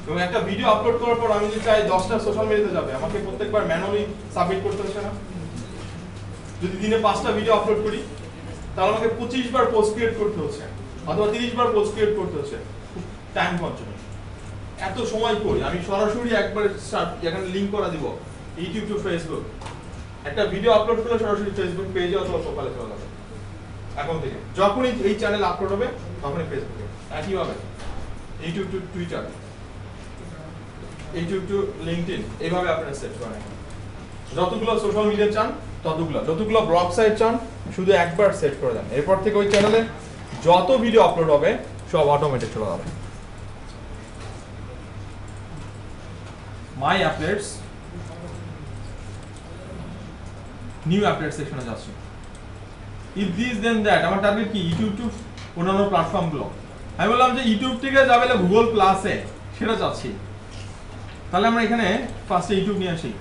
S1: এবং একটা ভিডিও আপলোড করার পর আমি যদি চাই 10টা সোশ্যাল মিডিয়াতে যাবে, আমাকে প্রত্যেকবার ম্যানুয়ালি সাবমিট করতে হচ্ছে না? যদি দিনে 5টা ভিডিও আপলোড করি তাহলে আমাকে 25 বার পোস্ট ক্রিয়েট করতে হচ্ছে অথবা 30 বার পোস্ট ক্রিয়েট করতে হচ্ছে, খুব টাইম কনজিউমিং। এত সময় করি আমি সরাসরি একবার এখানে লিংক করা দিব ইউটিউব টু ফেসবুক, একটা ভিডিও আপলোড করলে সরাসরি ফেসবুক পেজে অথবা প্রোফাইলে চলে যাবে। এখন থেকে যখনই এই চ্যানেল আপলোড হবে তখনই ফেসবুকে, একইভাবে YouTube to Twitter, YouTube to LinkedIn, এইভাবে আপনারা সেট করেন। যতগুলো সোশ্যাল মিডিয়া চান যতগুলো ব্লগ সাইট চান শুধু একবার সেট করে দেন, এরপর থেকে ওই চ্যানেলে যত ভিডিও আপলোড হবে সব অটোমেটিক চলে যাবে। মাই আপডেটস, নিউ আপডেট সেকশনে যাচ্ছি। ইফ দিস দেন দ্যাট, আমার টার্গেট কি ইউটিউব টু অন্যান্য প্ল্যাটফর্মগুলো। আমি বললাম যে ইউটিউব থেকে যাবে গুগল প্লাসে, সেটা চাচ্ছি। তাহলে আমরা এখানে ফার্স্টে ইউটিউব নিয়ে আসি।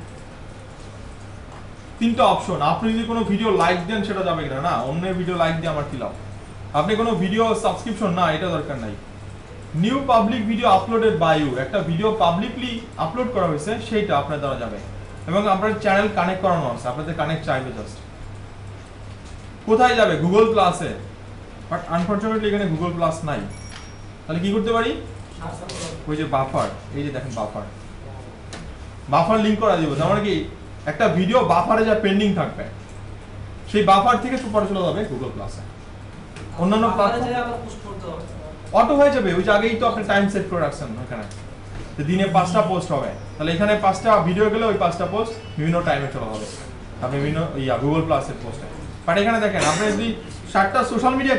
S1: 3টা অপশন, আপনি যদি কোনো ভিডিও লাইক দেন সেটা যাবে কিনা, না অন্যের ভিডিও লাইক দিয়ে আমার কি লাভ। আপনি কোনো ভিডিও সাবস্ক্রিপশন, না এটা দরকার নাই। New public video uploaded by you, একটা ভিডিও পাবলিকলি আপলোড করা হয়েছে সেইটা আপনার দ্বারা যাবে, এবং আপনার চ্যানেল কানেক্ট করানো আছে, আপনাদের কানেক্ট চাইবে জাস্ট। কোথায় যাবে? গুগল প্লাসে, বাট আনফরচুনেটলি এখানে গুগল প্লাস নাই। তাহলে কি করতে পারি? ওই যে বাফার, এই যে দেখেন বাফার লিংক করা দিব। তার মানে কি একটা ভিডিও বাফারে যা পেন্ডিং থাকবে সেই বাফার থেকে সুপার চলে যাবে গুগল প্লাসে, অন্যান্য প্ল্যাটফর্মে
S4: আবার পোস্ট করতে হবে,
S1: অটো হয়ে যাবে। ওই যে আগেই তো আপনি টাইম সেট করে রাখছেন ওখানে, দিনে 5টা পোস্ট হবে, তাহলে এখানে 5টা ভিডিও গেলে ওই 5টা পোস্ট বিভিন্ন টাইমে চলে হবে, আপনি বিভিন্ন গুগল প্লাসের পোস্টে। বাট এখানে দেখেন আপনি যদি 7টা সোশ্যাল মিডিয়া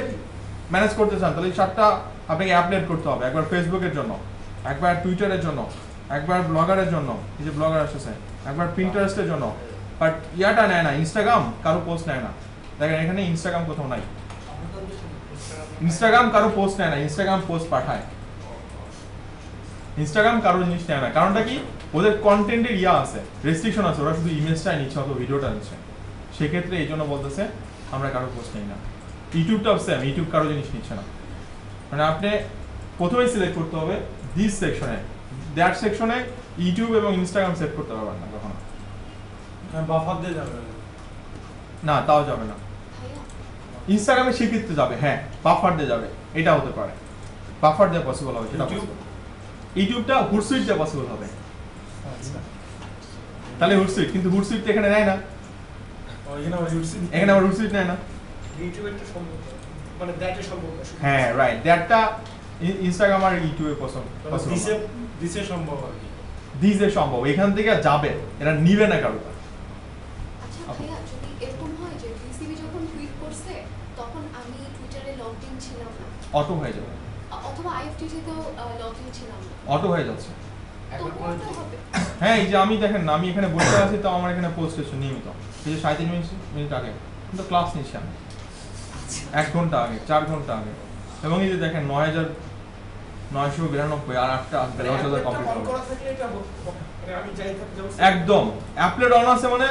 S1: ম্যানেজ করতে চান তাহলে এই 7টা আপনাকে আপডেট করতে হবে। একবার ফেসবুকের জন্য, একবার টুইটারের জন্য, একবার ব্লগারের জন্য, এই যে ব্লগার আসছে, একবার পিন্টারেস্টের জন্য। বাট ইয়াটা নেয় না, ইনস্টাগ্রাম কারো পোস্ট নেয় না। দেখেন এখানে ইনস্টাগ্রাম কোথাও নাই, ইনস্টাগ্রাম কারো পোস্ট নেয় না, ইনস্টাগ্রাম পোস্ট পাঠায়, ইনস্টাগ্রাম কারো জিনিস নেয় না। কারণটা কি? ওদের কন্টেন্টের আছে, রেস্ট্রিকশন আছে, ওরা শুধু ইমেজটাই নিচ্ছে অথবা ভিডিওটা নিচ্ছে। সেক্ষেত্রে এই জন্য বলতেছে আমরা কারো পোস্ট নেই না। ইউটিউবটাও সেম, ইউটিউব কারো জিনিস নিচ্ছে না। মানে আপনি প্রথমেই সিলেক্ট করতে হবে দিস সেকশনে, দ্যাট সেকশনে ইউটিউব এবং ইনস্টাগ্রাম সেট করতে পারবেন না কখনো।
S3: বাফার দিয়ে যাবে
S1: না, তাও যাবে না। ইনস্টাগ্রামে সেক্ষেত্রে যাবে, হ্যাঁ বাফার দিয়ে যাবে, এটা হতে পারে। বাফার দিয়ে পসিবল হবে সেটা। ইউটিউবটা হুটসুইট দিয়ে পসিবল হবে। তাহলে হুটসুইট, কিন্তু হুটসুইট এখানে নেয় না, এখানে আবার হুটসুইট নেয় না।
S2: ইউটিউবেরটা সম্ভব মানে দ্যাটে সম্ভব না।
S1: হ্যাঁ রাইট, দ্যাটটা ইনস্টাগ্রাম আর ইউটিউবে পসিবল।
S3: দিছে সম্ভব আর কি,
S1: দিছে সম্ভব, এখান থেকে যাবে, এরা নিবে না কারো।
S7: আচ্ছা ভাইয়া, যদি এরকম হয় যে বিসিবি যখন টুইট করছে তখন আমি টুইটারে লগ ইন ছিলাম না,
S1: অটো হয়ে যাবে,
S7: অথবা আইএফটিতে তেও লগ ইন ছিলাম না,
S1: অটো হয়ে যাচ্ছে।
S6: একবার করে
S7: তবুও তো হবে।
S1: হ্যাঁ এই যে আমি দেখেন না, আমি এখানে বসে আছি তো আমার এখানে পোস্ট হচ্ছে নিয়মিত, এই যে 37 মিনিট আগে কিন্তু ক্লাস নিচ্ছি আমি 1 ঘন্টা আগে, 4 ঘন্টা আগে, এবং এই যে দেখেন 9992 আর 8টা 10,000 কমপ্লিট
S2: অন
S1: হবে
S2: করা থাকলে এটা মানে আমি যাই থাকি যেমন
S1: একদম। অ্যাপলেট অন আছে মানে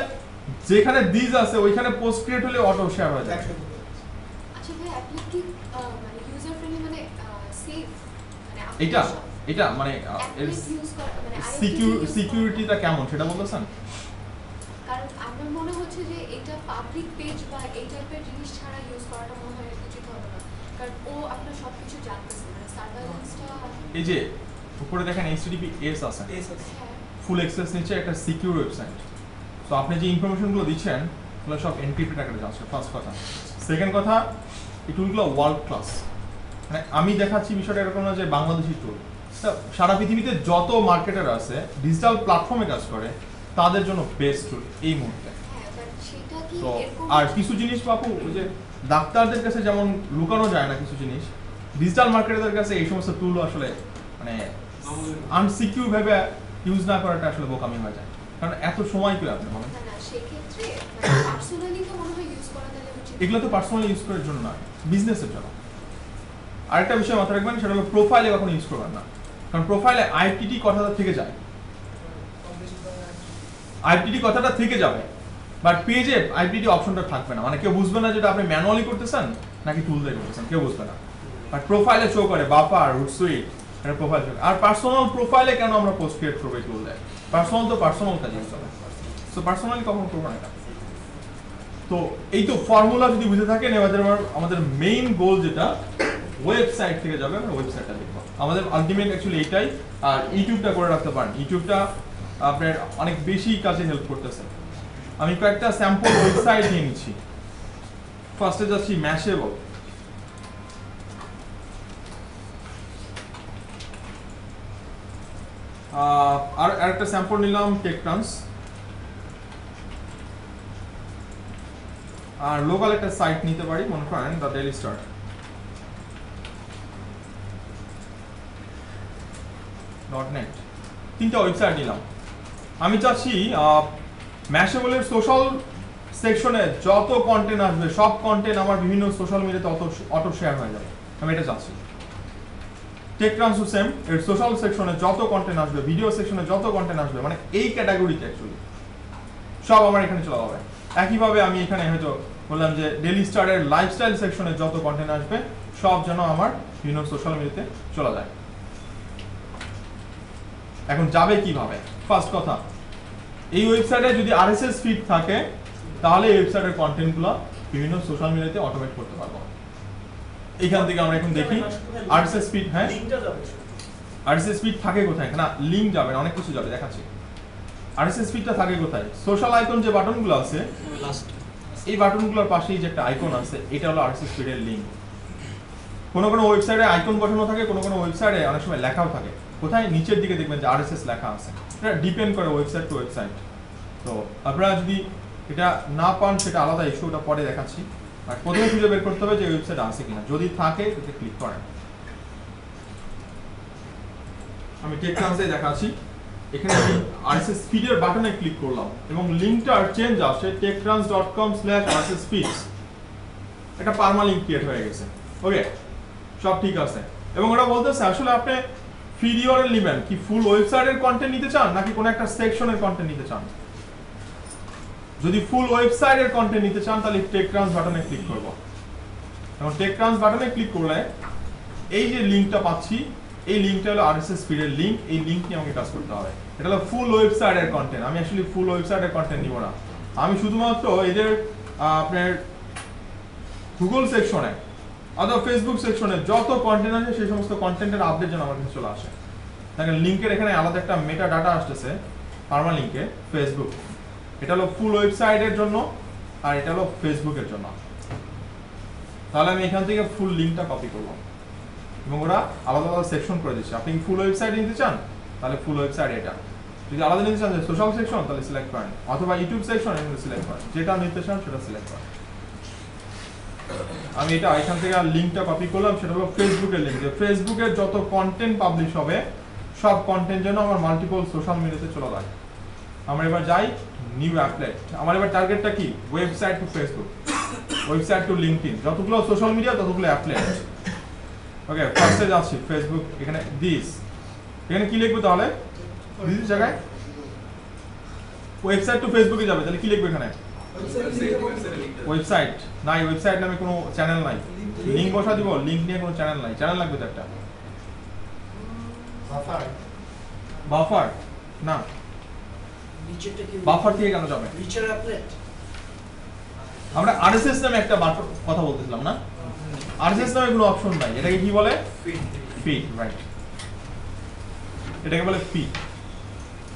S1: যেখানে দিস আছে ওইখানে পোস্ট ক্রিয়েট হলে অটো শেয়ার হয়ে যায়।
S7: আচ্ছা ভাই অ্যাপ্লিক কি মানে ইউজার ফ্রেন্ডলি মানে সেফ মানে আপনি
S1: এটা
S7: সব-
S1: এটা মানে
S7: অ্যাপ্লিক ইউজ করা মানে IoT use করা-
S1: সিকিউরিটিটা কেমন সেটা বলতেছেন?
S7: কারণ আমার মনে হচ্ছে যে এটা পাবলিক পেজ বা এই টাইপের জিনিস ছাড়া ইউজ করাটা মনে হয় উচিত হবে না, কারণ ও আপনার সবকিছু জানতেছে, মানে সার্ভাইলেন্সটা।
S1: এই যে উপরে দেখেন HTTPS আছে,
S7: হ্যাঁ
S1: ফুল অ্যাক্সেস নিচে একটা সিকিউর ওয়েবসাইট। তো আপনি যে ইনফরমেশনগুলো দিচ্ছেন ওগুলো সব এনক্রিপ্টেড আকারে যাচ্ছে, ফার্স্ট কথা। সেকেন্ড কথা, এই টুলগুলো ওয়ার্ল্ড ক্লাস। মানে আমি দেখাচ্ছি বিষয়টা এরকম না যে বাংলাদেশি টুল, সারা পৃথিবীতে যত মার্কেটার আছে ডিজিটাল প্ল্যাটফর্মে কাজ করে তাদের জন্য বেস্ট টুল এই মুহূর্তে।
S7: হ্যাঁ, বাট সেটা কি
S1: তো
S7: এরকম
S1: আর কিছু জিনিস বাপু ওই যে ডাক্তারদের কাছে যেমন লুকানো যায় না কিছু জিনিস, ডিজিটাল মার্কেটারদের কাছে এই সমস্ত টুল আসলে মানে আনসিকিউর ভাবে ইউজ না করাটা আসলে বোকামি হয়ে যায়, কারণ এত সময় পেয়ে আপনি বলেন।
S7: না না সেক্ষেত্রে মানে পার্সোনালি তো মনে হয় ইউজ করা তাহলে উচিত।
S1: এগুলো তো পার্সোনালি ইউজ করার জন্য নয়, বিজনেসের জন্য। আরেকটা বিষয় মাথায় রাখবেন, সেটা হলো প্রোফাইলে কখনো ইউজ করবেন না, কারণ প্রোফাইলে আইপিটি কথাটা থেকে যায়, আইপিটি কথাটা থেকে যাবে, বাট পেজে আইপিটি অপশনটা থাকবে না। মানে কেউ বুঝবে না যেটা আপনি ম্যানুয়ালি করতেছেন নাকি টুল দিয়ে করতেছেন, কেউ বুঝবে না। বাট প্রোফাইলে শো করে বাফার রুটসুইট, এটা প্রোফাইল শো। আর পার্সোনাল প্রোফাইলে কেন আমরা পোস্ট ক্রিয়েট করবো এই টুল দেয়? পার্সোনাল তো পার্সোনাল কাজ ইউজ হবে, সো পার্সোনালি কখন করবো না এটা। তো এই তো ফর্মুলা যদি বুঝে থাকেন, এবার আমাদের মেইন গোল যেটা ওয়েবসাইট থেকে যাবে, আমরা ওয়েবসাইটটা দেখবো। আমাদের আলটিমেট অ্যাকচুয়ালি এইটাই। আর ইউটিউবটা করে রাখতে পারেন, ইউটিউবটা আপনার অনেক বেশি কাজে হেল্প করতেছে। আমি কয়েকটা স্যাম্পল ওয়েবসাইট নিয়ে নিচ্ছি। ফার্স্টে যাচ্ছি ম্যাশেবল। আর আরেকটা স্যাম্পল নিলাম টেকট্রান্স। আর লোকাল একটা সাইট নিতে পারি, মনে করেন দ্য ডেইলি স্টার। .net তিনটা ওয়েবসাইট নিলাম। আমি চাচ্ছি ম্যাশেবলের সোশ্যাল সেকশনে যত কন্টেন্ট আসবে সব কন্টেন্ট আমার বিভিন্ন সোশ্যাল মিডিয়াতে অটো শেয়ার হয়ে যাবে, আমি এটা চাচ্ছি। টেকট্রান্সও সেম, এর সোশ্যাল সেকশনে যত কন্টেন্ট আসবে, ভিডিও সেকশনে যত কন্টেন্ট আসবে, মানে এই ক্যাটাগরিতে অ্যাকচুয়ালি সব আমার এখানে চলে যাবে। একইভাবে আমি এখানে হয়তো বললাম যে ডেইলি স্টারের লাইফস্টাইল সেকশনে যত কন্টেন্ট আসবে সব যেন আমার বিভিন্ন সোশ্যাল মিডিয়াতে চলে যায়। এখন যাবে কিভাবে? ফার্স্ট কথা, এই ওয়েবসাইটে যদি আরএসএস ফিড থাকে তাহলে এই ওয়েবসাইটের কন্টেন্টগুলো বিভিন্ন সোশ্যাল মিডিয়াতে অটোমেট করতে পারবো। এখান থেকে আমরা এখন দেখি আরএসএস ফিড। হ্যাঁ,
S2: লিংকটা যাবে
S1: আরএসএস ফিড থাকে কোথায়? না লিংক যাবে না, অনেক কিছু যাবে, দেখাচ্ছি। আরএসএস ফিডটা থাকে কোথায়? সোশ্যাল আইকন যে বাটনগুলো আছে, এই বাটনগুলোর পাশেই যে একটা আইকন আছে, এটা হলো আরএসএস ফিডের লিংক। কোনো কোনো ওয়েবসাইটে আইকন বসানো থাকে, কোনো কোনো ওয়েবসাইটে অনেক সময় লেখাও থাকে। কোথায়? নিচের দিকে দেখবেন যে আরএসএস লেখা আছে। এটা ডিপেন্ড করে ওয়েবসাইট টু ওয়েবসাইট। তো আপনারা যদি এটা না পান সেটা আলাদা ইস্যু, ওটা পরে দেখাচ্ছি। আর প্রথমে খুঁজে বের করতে হবে যে ওয়েবসাইট আছে কিনা, যদি থাকে এতে ক্লিক করেন। আমি টেকট্রান্সে দেখাচ্ছি। এখানে আমি আরএসএস ফিডের বাটনে ক্লিক করলাম এবং লিংকটার চেঞ্জ আসছে techtrans.com/rssfeeds। এটা পার্মালিংক ক্রিয়েট হয়ে গেছে। ওকে, সব ঠিক আছে। এবং ওটা বলতেছে আসলে আপনি ফিড ইউআরএল নেবেন কি, ফুল ওয়েবসাইটের কন্টেন্ট নিতে চান নাকি কোনো একটা সেকশনের কন্টেন্ট নিতে চান। যদি ফুল ওয়েবসাইটের কন্টেন্ট নিতে চান তাহলে টেকট্রান্স বাটনে ক্লিক করব। এবং টেকট্রান্স বাটনে ক্লিক করলে এই যে লিংকটা পাচ্ছি, এই লিংকটা হলো আরএসএস ফিডের লিংক। এই লিংক নিয়ে আমাকে কাজ করতে হবে। এটা হলো ফুল ওয়েবসাইটের কন্টেন্ট। আমি আসলে ফুল ওয়েবসাইটের কন্টেন্ট নিব না, আমি শুধুমাত্র এদের আপনার গুগল সেকশনে অথবা ফেসবুক সেকশনে যত কন্টেন্ট আছে সেই সমস্ত কন্টেন্টের আপডেট যেন আমার কাছে চলে আসে। দেখেন লিংকের এখানে আলাদা একটা মেটা ডাটা আসতেছে পার্মা লিংকে, ফেসবুক। এটা হলো ফুল ওয়েবসাইটের জন্য আর এটা হলো ফেসবুকের জন্য। তাহলে আমি এখান থেকে ফুল লিংকটা কপি করলাম এবং ওরা আলাদা আলাদা সেকশন করে দিচ্ছে। আপনি ফুল ওয়েবসাইট নিতে চান তাহলে ফুল ওয়েবসাইট এটা, যদি আলাদা নিতে চান যে সোশ্যাল সেকশন তাহলে সিলেক্ট করেন, অথবা ইউটিউব সেকশন এখানে সিলেক্ট করেন, যেটা নিতে চান সেটা সিলেক্ট করেন। আমি এটা এখান থেকে লিংকটা কপি করলাম, সেটা হলো ফেসবুকের লিংক। যে ফেসবুকের যত কন্টেন্ট পাবলিশ হবে সব কন্টেন্ট যেন আমার মাল্টিপল সোশ্যাল মিডিয়াতে চলে যায়। আমরা এবার যাই নিউ অ্যাপলেট। আমার এবার টার্গেটটা কি? Website two Facebook, website two LinkedIn, যতগুলো সোশ্যাল মিডিয়া ততগুলো অ্যাপলেট। ওকে, ফার্স্টে যাচ্ছি ফেসবুক, এখানে দিস, এখানে কি লিখবো তাহলে? দিস জায়গায় ওয়েবসাইট টু ফেসবুকে যাবে, তাহলে কি লিখবো এখানে? ওয়েবসাইট নাই, ওয়েবসাইট নামে কোনো চ্যানেল নাই, লিংক বসা দিব, লিংক নিয়ে কোনো চ্যানেল নাই, চ্যানেল লাগবে তো একটা। বাফার না,
S5: নিচেরটা কি?
S1: বাফার থেকে কেন যাবে?
S5: নিচের অ্যাপলেট।
S1: আমরা আরএসএস নামে একটা কথা বলতেছিলাম না, আরএসএস নামে কোনো অপশন নাই, এটাকে কি বলে? ফিড, রাইট, এটাকে বলে ফিড।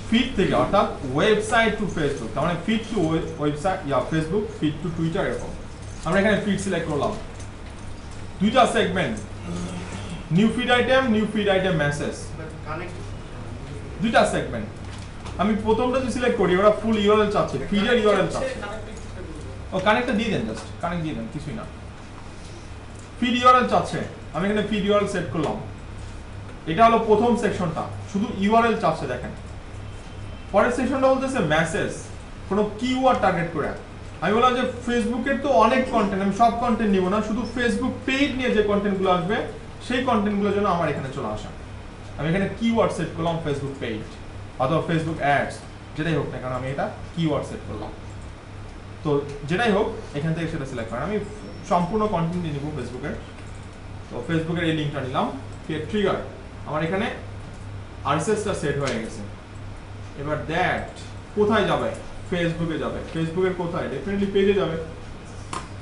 S1: ফিড থেকে অর্থাৎ ওয়েবসাইট টু ফেসবুক, তার মানে ফিড টু ওয়েবসাইট ইয়া ফেসবুক, ফিড টু টুইটার, এরকম। আমরা এখানে ফিড সিলেক্ট করলাম, দুইটা segment, new feed item message, দুইটা সেগমেন্ট। আমি প্রথমটা যদি সিলেক্ট করি, ওরা ফুল ইউআরএল চাচ্ছে, ফিডের ইউআরএল চাচ্ছে। ও কানেক্টটা দিয়ে দেন, জাস্ট কানেক্ট দিয়ে দেন, কিছুই না। ফিড ইউআরএল চাচ্ছে, আমি এখানে ফিড ইউআরএল সেট করলাম। এটা হলো প্রথম সেকশনটা, শুধু ইউআরএল চাচ্ছে, দেখেন। পরের সেকশনটা বলতেছে মেসেজ, কোনো কিওয়ার্ড টার্গেট করে। আমি বললাম যে ফেসবুকের তো অনেক কন্টেন্ট, আমি সব কন্টেন্ট নিব না, শুধু ফেসবুক পেজ নিয়ে যে কন্টেন্টগুলো আসবে সেই কন্টেন্টগুলোর জন্য আমার এখানে চলে আসা। আমি এখানে কিওয়ার্ড সেট করলাম ফেসবুক পেজ অথবা ফেসবুক অ্যাডস, যেটাই হোক না কারণ আমি এটা কিওয়ার্ড সেট করলাম। তো যেটাই হোক এখান থেকে সেটা সিলেক্ট করেন, আমি সম্পূর্ণ কন্টেন্ট নিয়ে নিব ফেসবুকের। তো ফেসবুকের এই লিঙ্কটা নিলাম, ট্রিগার, আমার এখানে আরএসএসটা সেট হয়ে গেছে। এবার দ্যাট কোথায় যাবে? ফেসবুকে যাবে। ফেসবুকের কোথায়? ডেফিনেটলি পেজে যাবে,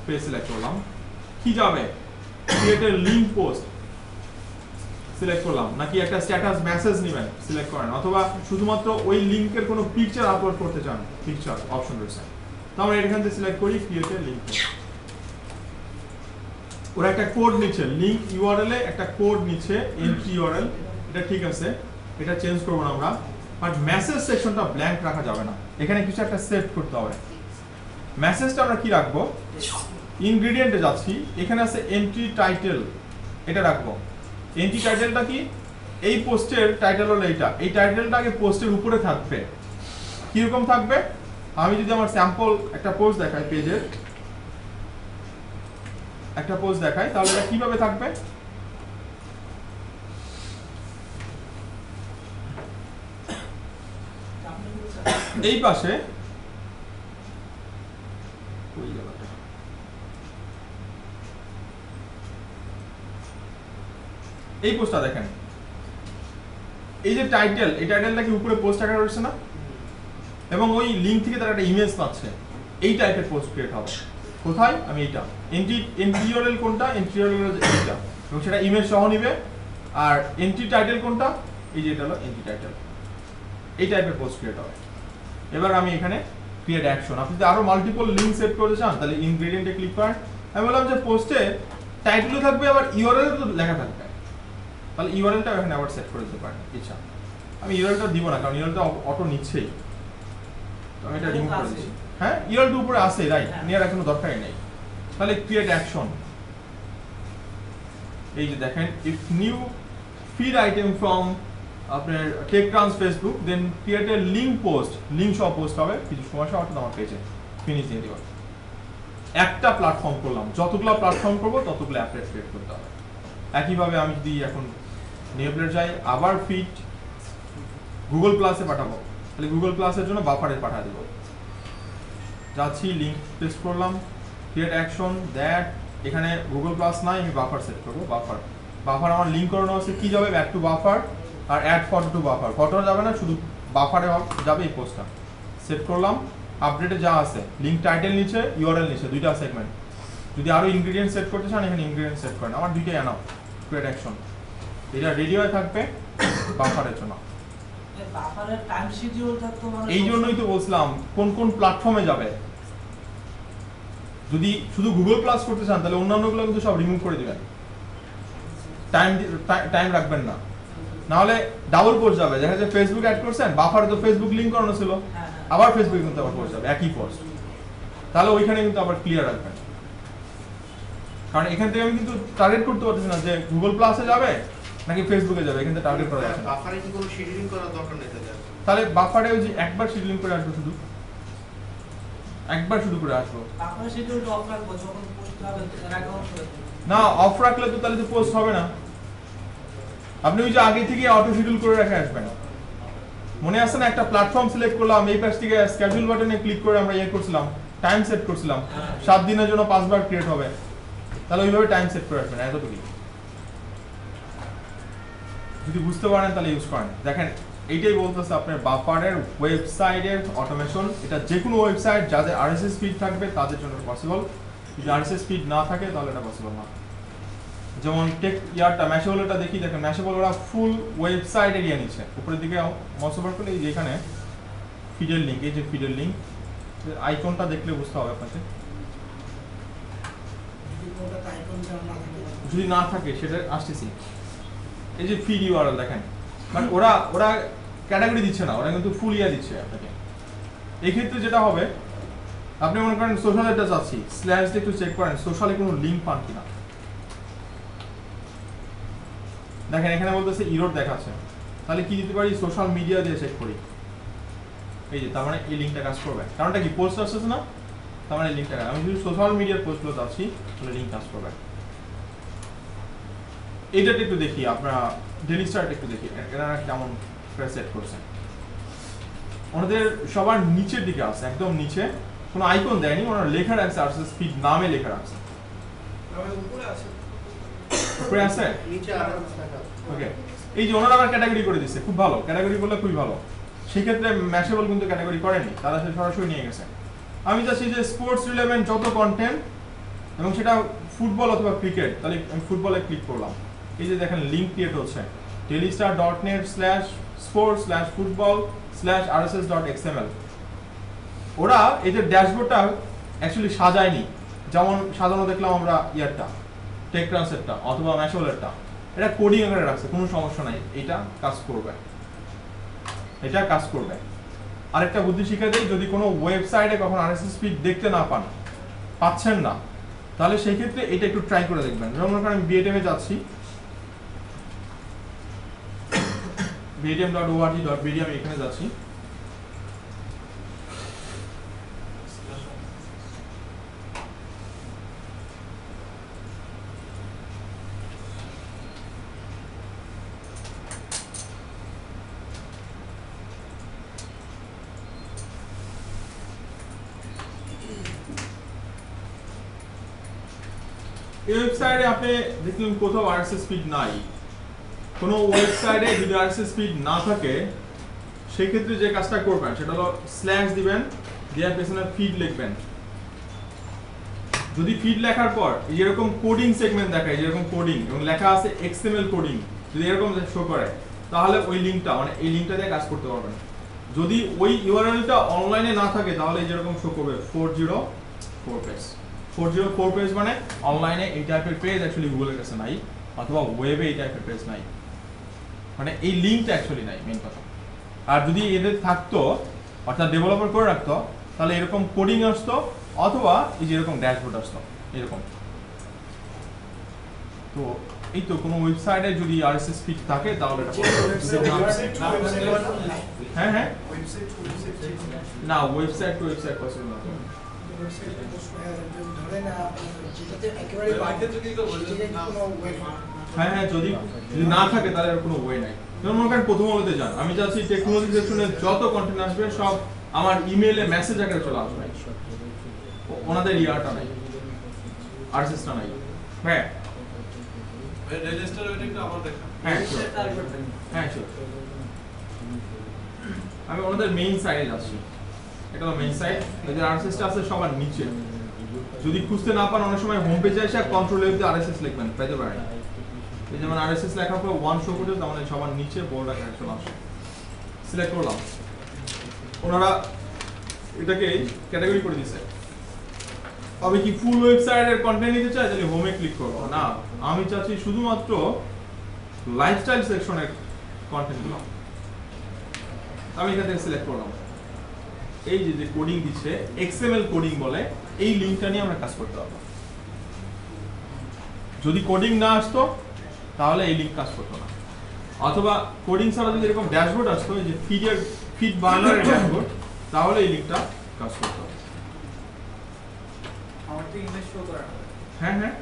S1: পেজ সিলেক্ট করলাম। কি যাবে? Create a link post select করলাম, নাকি একটা স্ট্যাটাস মেসেজ নেবেন সিলেক্ট করেন, অথবা শুধুমাত্র ওই লিংকের কোনো পিকচার আপলোড করতে চান, পিকচার অপশন রয়েছে। তো আমরা এখান থেকে সিলেক্ট করি ক্রিয়েট এ লিংক পোস্ট। ওরা একটা কোড নিচ্ছে, লিংক ইউআরএল এ একটা কোড নিচ্ছে, এন্ট্রি ইউআরএল, এটা ঠিক আছে, এটা চেঞ্জ করব না আমরা। বাট মেসেজ সেকশনটা ব্ল্যাঙ্ক রাখা যাবে না, এখানে কিছু একটা সেট করতে হবে। মেসেজটা আমরা কি রাখবো? ইনগ্রেডিয়েন্টে যাচ্ছি, এখানে আছে এন্ট্রি টাইটেল, এটা রাখবো। এন্ট্রি টাইটেলটা কি? এই পোস্টের টাইটেল হলো এইটা, এই টাইটেলটা আগে পোস্টের উপরে থাকবে। কিরকম থাকবে? আমি যদি আমার স্যাম্পল একটা পোস্ট দেখাই, পেজের একটা পোস্ট দেখাই, তাহলে এটা কিভাবে থাকবে? এই পাশে এই পোস্টটা দেখেন, এই যে টাইটেল, এই টাইটেলটা কি উপরে পোস্ট আকারে রয়েছে না, এবং ওই লিংক থেকে তারা একটা ইমেজ পাচ্ছে, এই টাইপের পোস্ট ক্রিয়েট হবে। কোথায়? আমি এইটা এন্ট্রি ইউআরএল কোনটা? এন্ট্রি ইউআরএল এইটা, এবং সেটা ইমেজ সহ নিবে। আর এন্ট্রি টাইটেল কোনটা? এই যে এটা হলো এন্ট্রি টাইটেল, এই টাইপের পোস্ট ক্রিয়েট হবে। এবার আমি এখানে ক্রিয়েট অ্যাকশন, আপনি যদি আরো মাল্টিপল লিংক সেট করতে চান তাহলে ইনগ্রেডিয়েন্টে ক্লিক করেন। আমি বললাম যে পোস্টে টাইটেলও থাকবে আবার ইউআরএল তো লেখা থাকবে, তাহলে ইউআরএলটা এখানে আবার সেট করে দিতে পারেন ইচ্ছা। আমি ইউআরএলটা দিব না কারণ ইউআরএলটা অটো নিচ্ছেই, তো আমি এটা রিমুভ করে দিচ্ছি। হ্যাঁ, ইউআরএলটা উপরে আছে, রাইট, নেওয়ার কোনো দরকারই নেই। তাহলে ক্রিয়েট অ্যাকশন, এই যে দেখেন, if new feed item from আপনার tech trans Facebook, then create a link post, link সহ পোস্ট হবে, কিছু সময় সহ অর্থাৎ আমার পেজে ফিনিশ দিয়ে দিব। একটা প্ল্যাটফর্ম করলাম, যতগুলো প্ল্যাটফর্ম করবো ততগুলো অ্যাপলেট ক্রিয়েট করতে হবে। একইভাবে আমি যদি এখন নিউপ্লেট যাই, আবার ফিড গুগল প্লাসে পাঠাবো, তাহলে গুগল প্লাসের জন্য বাফারে পাঠিয়ে দেবো। যাচ্ছি, লিংক পেস্ট করলাম, ক্রিয়েট অ্যাকশন, দ্যাট এখানে গুগল প্লাস নাই, আমি বাফার সেট করবো। বাফার আমার লিংক করানো আছে, কি যাবে? ব্যাক টু বাফার, আর add photo to Buffer. Photo যাবে না, শুধু বাফারে যাবে এই পোস্টটা। সেট করলাম, আপডেটে যা আছে, লিংক টাইটেল নিচে, ইউআরএল নিচে, দুইটা সেগমেন্ট। যদি আরো ইনগ্রেডিয়েন্ট সেট করতে চান এখানে ইনগ্রেডিয়েন্ট সেট করেন, আমার দুইটাই আনাও। ক্রিয়েট অ্যাকশন, এটা রেডি হয়ে থাকবে বাফারের জন্য।
S4: বাফারের টাইম শিডিউল থাকতো, মানে
S1: এই জন্যই তো বলছিলাম কোন কোন প্ল্যাটফর্মে যাবে। যদি শুধু গুগল প্লাস করতে চান তাহলে অন্যান্যগুলো কিন্তু সব রিমুভ করে দিবেন, টাইম রাখবেন না, নাহলে ডাবল পোস্ট যাবে। দেখা যাচ্ছে ফেসবুক অ্যাড করছেন, বাফারে তো ফেসবুক লিংক করানো ছিল, আবার ফেসবুকে কিন্তু আবার পোস্ট যাবে, একই পোস্ট, তাহলে ওইখানে কিন্তু আবার ক্লিয়ার রাখবেন। কারণ এখান থেকে আমি কিন্তু টার্গেট করতে পারতেছি না যে গুগল প্লাসে যাবে নাকি ফেসবুকে যাবে, এখান থেকে টার্গেট করা যাচ্ছে না।
S6: বাফারে কি কোনো শিডিউলিং করার দরকার নেই তাহলে?
S1: তাহলে বাফারে ওই যে একবার শিডিউলিং করে আসবো, শুধু একবার শুধু করে আসবো
S4: আপনার শিডিউলটা অফ রাখবো, যখন পোস্ট হবে তার আগে অন করে দেবো।
S1: না, অফ রাখলে তো তাহলে তো পোস্ট হবে না। আপনি ওই যে আগে থেকে অটো শিডিউল করে রেখে আসবেন। মনে আছে না, একটা প্ল্যাটফর্ম সিলেক্ট করলাম, এই পাশ থেকে স্কেডিউল বাটনে ক্লিক করে আমরা ইয়ে করছিলাম, টাইম সেট করছিলাম 7 দিনের জন্য 5 বার ক্রিয়েট হবে। তাহলে ওইভাবে টাইম সেট করে আসবেন, এতটুকুই। যদি বুঝতে পারেন তাহলে ইউজ করেন। দেখেন এইটাই বলতেছে আপনার বাফারের ওয়েবসাইটের অটোমেশন। এটা যে কোনো ওয়েবসাইট যাদের আরএসএস ফিড থাকবে তাদের জন্য পসিবল, যদি আরএসএস ফিড না থাকে তাহলে এটা পসিবল না। যেমন টেক ইয়ারটা ম্যাশেবলটা দেখি, দেখেন ম্যাশেবল ওরা ফুল ওয়েবসাইট এরিয়া নিচ্ছে। উপরের দিকে মাউস ওভার করলে এই যে এখানে ফিডের লিংক, এই যে ফিডের লিংক আইকনটা দেখলে বুঝতে হবে আপনাকে। যদি না থাকে সেটা আসতেছি, এই যে ফিড ইউআরএল দেখেন, মানে ওরা ক্যাটাগরি দিচ্ছে না, ওরা কিন্তু ফুল ইয়া দিচ্ছে আপনাকে। এই ক্ষেত্রে যেটা হবে, আপনি মনে করেন সোশ্যালটা চাচ্ছি, স্ল্যাশ দিয়ে একটু চেক করেন সোশ্যালে কোনো লিংক পান কিনা। দেখেন এখানে বলতেছে ইরোর দেখাচ্ছে, তাহলে কি দিতে পারি, সোশ্যাল মিডিয়া দিয়ে চেক করি। এই যে তার মানে এই লিংকটা কাজ করবে, কারণটা কি পোস্ট আসছে না, তার মানে লিংকটা, আমি যদি সোশ্যাল মিডিয়ার পোস্টগুলো চাচ্ছি তাহলে লিংক কাজ করবে। এইটা একটু দেখি, আপনারা ডেইলি স্টার্ট একটু দেখি এরা কেমন সেট করছে। ওনাদের সবার নিচের দিকে আছে, একদম নিচে কোনো আইকন দেয়নি, ওনারা লেখা রাখছে আরএসএস ফিড নামে লেখা রাখছে।
S2: উপরে আছে,
S1: উপরে আছে
S6: নিচে আরো টাকা।
S1: ওকে, এই যে ওনারা আবার ক্যাটাগরি করে দিচ্ছে, খুব ভালো, ক্যাটাগরি করলে খুবই ভালো। সেক্ষেত্রে ম্যাশেবল কিন্তু ক্যাটাগরি করেনি, তারা সে সরাসরি নিয়ে গেছে। আমি চাচ্ছি যে স্পোর্টস রিলেভেন্ট যত কন্টেন্ট, এবং সেটা ফুটবল অথবা ক্রিকেট, তাহলে আমি ফুটবলে ক্লিক করলাম। এই যে দেখেন লিঙ্ক ক্রিয়েট হচ্ছে dailystar.net/sports/football/rss.xml। ওরা এই যে ড্যাশবোর্ডটা অ্যাকচুয়ালি সাজায়নি, যেমন সাজানো দেখলাম আমরা ইয়ারটা টেক ট্রান্সেটটা অথবা ম্যাশেবলেরটা, এটা কোডিং আকারে রাখছে, কোনো সমস্যা নাই, এটা কাজ করবে, এটা কাজ করবে। আরেকটা বুদ্ধি শিখে দেই, যদি কোনো ওয়েবসাইটে কখন আরএসএস ফিড দেখতে না পাচ্ছেন না, তাহলে সেই ক্ষেত্রে এটা একটু ট্রাই করে দেখবেন। যেমন মনে করেন আমি বিএটিএম এ যাচ্ছি, btm.org.bd আমি এখানে যাচ্ছি, এই ওয়েবসাইটে আপনি দেখলেন কোথাও আরএসএস ফিড নাই। কোনো ওয়েবসাইটে যদি আরএসএস ফিড না থাকে, সেই ক্ষেত্রে যে কাজটা করবেন সেটা হলো স্ল্যাশ দিবেন, দেওয়ার পেছনে ফিড লিখবেন। যদি ফিড লেখার পর এরকম কোডিং সেগমেন্ট দেখায়, যেরকম কোডিং এবং লেখা আছে এক্সএমএল কোডিং, যদি এরকম শো করে, তাহলে ওই লিঙ্কটা, মানে এই লিঙ্কটা দিয়ে কাজ করতে পারবেন। যদি ওই ইউআরএলটা অনলাইনে না থাকে, তাহলে যেরকম শো করবে 404 পেজ। 404 পেজ মানে অনলাইনে এই টাইপের পেজ অ্যাকচুয়ালি গুগলের কাছে নাই, অথবা ওয়েবে এই টাইপের পেজ নাই, মানে এই লিঙ্কটা অ্যাকচুয়ালি নাই, মেইন কথা। আর যদি এদের থাকতো, অর্থাৎ ডেভেলপার করে রাখতো, তাহলে এরকম কোডিং আসতো, অথবা এই যে এরকম ড্যাশবোর্ড আসতো এরকম। তো এই তো কোনো ওয়েবসাইটে যদি আরএসএস ফিড থাকে তাহলে এটা হ্যাঁ হ্যাঁ না, ওয়েবসাইট টু ওয়েবসাইট পসিবল না। হ্যাঁ হ্যাঁ, যদি না থাকে তাহলে আর কোনো ওয়ে নাই। যেমন মনে করেন প্রথম আলোতে যান, আমি চাচ্ছি টেকনোলজি সেকশনে যত কন্টেন্ট আসবে সব আমার ইমেইলে মেসেজ আকারে চলে আসবে, ওনাদের ইয়ারটা নাই, আরএসএসটা নাই। হ্যাঁ
S3: রেজিস্টার ওইটা একটু আবার দেখা।
S1: হ্যাঁ হ্যাঁ শিওর। আমি ওনাদের মেইন সাইটে যাচ্ছি, এটা হলো মেইন সাইট। এদের আরএসএসটা আছে সবার নিচে, যদি খুঁজতে না পান অনেক সময় হোম পেজে এসে কন্ট্রোল এফ দিয়ে আরএসএস লিখবেন, পেতে পারেন। এই যেমন আরএসএস লেখার পর 1 শো করতে, তার মানে সবার নিচে বোল্ড আকারে চলে আসে। সিলেক্ট করলাম, ওনারা এটাকে ক্যাটাগরি করে দিয়েছে। আমি কি ফুল ওয়েবসাইটের কন্টেন্ট নিতে চাই, তাহলে হোমে ক্লিক করব না, আমি চাচ্ছি শুধুমাত্র লাইফস্টাইল সেকশনের কন্টেন্ট গুলো। আমি এখান থেকে সিলেক্ট করলাম, এই যে কোডিং দিচ্ছে এক্সএমএল কোডিং বলে, এই লিঙ্কটা নিয়ে আমরা কাজ করতে পারবো। যদি কোডিং না আসতো তাহলে এই লিঙ্ক কাজ করতো না। অথবা কোডিং ছাড়া যদি এরকম ড্যাশবোর্ড আসতো, এই যে ফিড বার্নার ড্যাশবোর্ড, তাহলে এই লিঙ্কটা কাজ করতো।
S4: আমার তো ইমেজ শো করা না।
S1: হ্যাঁ হ্যাঁ,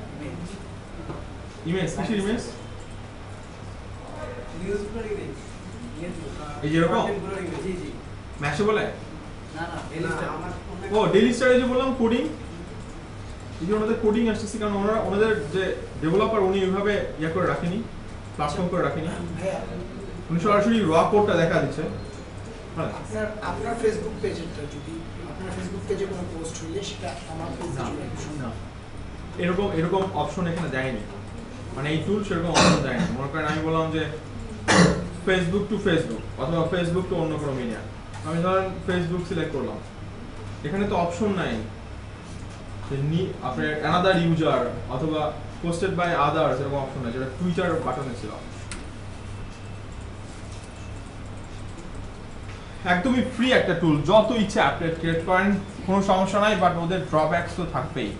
S1: ইমেজ, কিসের ইমেজ?
S4: নিউজগুলোর ইমেজ।
S1: এই যে এরকম?
S4: জি জি।
S1: ম্যাশে বলে?
S4: না না,
S1: ও ডেইলি স্টারে যে বললাম কোডিং, এই যে ওনাদের কোডিং আসতেছে, কারণ ওনাদের যে ডেভেলপার উনি এইভাবে ইয়া করে রাখেনি, প্ল্যাটফর্ম করে রাখেনি,
S5: ভাইয়া
S1: উনি সরাসরি র কোডটা দেখা দিচ্ছে। হ্যাঁ,
S5: আপনার ফেসবুক পেজেরটা যদি আপনার ফেসবুক পেজে কোনো পোস্ট হইলে সেটা আমার পেজে
S1: না, এরকম অপশন এখানে দেয়নি, মানে এই টুল সেরকম অপশন দেয়নি। মনে করেন আমি বললাম যে ফেসবুক টু ফেসবুক অথবা ফেসবুক টু অন্য কোনো মিডিয়া, আমি ধরেন ফেসবুক সিলেক্ট করলাম, এখানে তো অপশন নাই আপনার অ্যানাদার ইউজার অথবা পোস্টেড বাই আদার্স, এরকম অপশন নাই, যেটা টুইটার বাটনে ছিল। একদমই ফ্রি একটা টুল, যত ইচ্ছে আপডেট ক্রিয়েট করেন, কোনো সমস্যা নাই। বাট ওদের ড্রব্যাকস তো থাকবেই।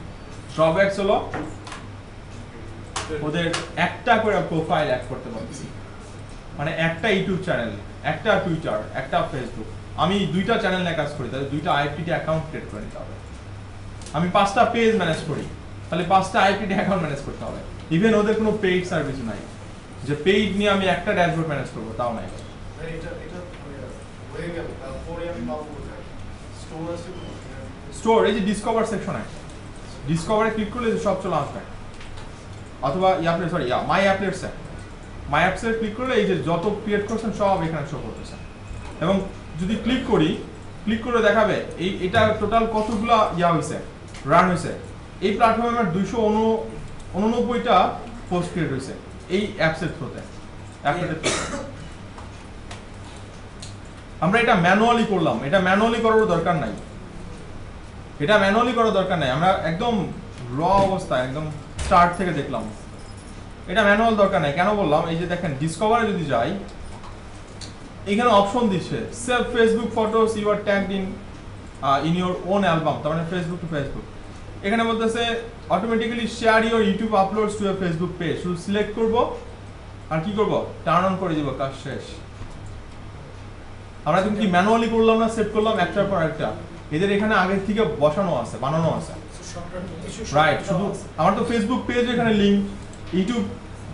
S1: ড্রব্যাকস হলো ওদের একটা করে প্রোফাইল অ্যাড করতে পারছি, মানে একটা ইউটিউব চ্যানেল, একটা টুইটার, একটা ফেসবুক। আমি 2টা চ্যানেল নিয়ে কাজ করি, তাহলে 2টা আইপিটি অ্যাকাউন্ট ক্রিয়েট করে নিতে হবে। আমি 5টা পেজ ম্যানেজ করি, তাহলে 5টা আইপিটি অ্যাকাউন্ট ম্যানেজ করতে হবে। ইভেন ওদের কোনো পেইড সার্ভিস নাই যে পেইড নিয়ে আমি একটা ড্যাশবোর্ড ম্যানেজ করবো, তাও নাই।
S6: হয়ে গেল, তারপরে আমি পাবো কোথায়? স্টোর আছে?
S1: স্টোর, এই যে ডিসকভার সেকশনে, ডিসকভারে ক্লিক করলে সব চলে আসবে। অথবা মাই অ্যাপলেটসে, মাই অ্যাপসে ক্লিক করলে এই যে যত ক্রিয়েট করছেন সব এখানে শো করতেছে। এবং যদি ক্লিক করে দেখাবে এটা টোটাল কতগুলা হয়েছে, রান হয়েছে। এই প্ল্যাটফর্মে আমার 289টা পোস্ট ক্রিয়েট হয়েছে এই অ্যাপসের থ্রুতে। আমরা এটা ম্যানুয়ালি করলাম, এটা ম্যানুয়ালি করার দরকার নাই, আমরা একদম র অবস্থায় একদম স্টার্ট থেকে দেখলাম। এটা ম্যানুয়াল দরকার নাই। কেন বললাম? এই যে দেখেন ডিসকভারে যদি যাই, এখানে অপশন দিচ্ছে save Facebook photos you are tagged in your own album, তার মানে ফেসবুক টু ফেসবুক। এখানে বলতেছে automatically share your YouTube uploads to a Facebook page. শুধু সিলেক্ট করব আর কি করব, টার্ন অন করে দিব, কাজ শেষ। আমরা কিন্তু কি ম্যানুয়ালি করলাম না, সেট করলাম একটার পর একটা। এদের এখানে আগে থেকে বসানো আছে, বানানো আছে, রাইট। শুধু আমার তো ফেসবুক পেজ এখানে লিংক, ইউটিউব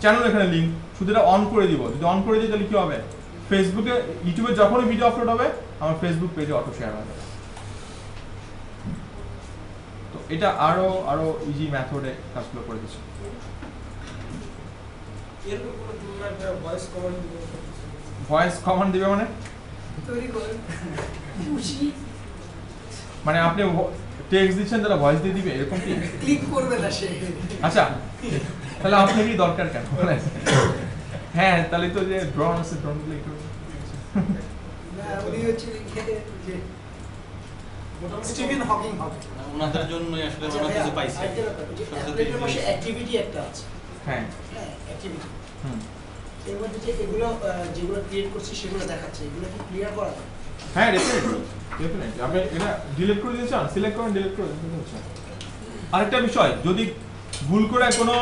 S1: চ্যানেল এখানে লিংক, শুধু এটা অন করে দিব। যদি অন করে দিই তাহলে কি হবে, ফেসবুকে ইউটিউবে যখনই ভিডিও আপলোড হবে আমার ফেসবুক পেজে অটো শেয়ার হবে। তো এটা আরো ইজি মেথডে কাজগুলো করে দিচ্ছে।
S2: এরকম কোনো টুল নাই ভয়েস কমান্ড দিবে?
S1: ভয়েস কমান্ড দিবে মানে?
S5: তৈরি করেন খুশি,
S1: মানে আপনি টেক্সট দিচ্ছেন তারা ভয়েস দিয়ে দিবে, এরকম কি?
S5: ক্লিক করবে না সে।
S1: আচ্ছা, তাহলে আপনারই দরকার কেন? হ্যাঁ, তাহলে তো যে ড্রোন আছে, ড্রোন ক্লিক করবে
S5: না, উনি হচ্ছে যে স্টিভেন হকিং হবে।
S8: ওনাদের জন্যই আসলে আমরা কিছু পাইছি।
S5: অ্যাপলেটের পাশে অ্যাক্টিভিটি একটা আছে।
S1: হ্যাঁ
S5: অ্যাক্টিভিটি।
S1: হুম,
S5: এর মধ্যে যে এগুলো যেগুলো ক্রিয়েট করছি সেগুলো দেখাচ্ছে, এগুলো কি ক্লিয়ার করা যায়?
S1: হ্যাঁ ডেফিনেটলি। আপনি এটা ডিলিট করে দিতে চান, সিলেক্ট করেন, ডিলিট করে দিতে হচ্ছে। আরেকটা বিষয়, যদি ভুল করে কোনো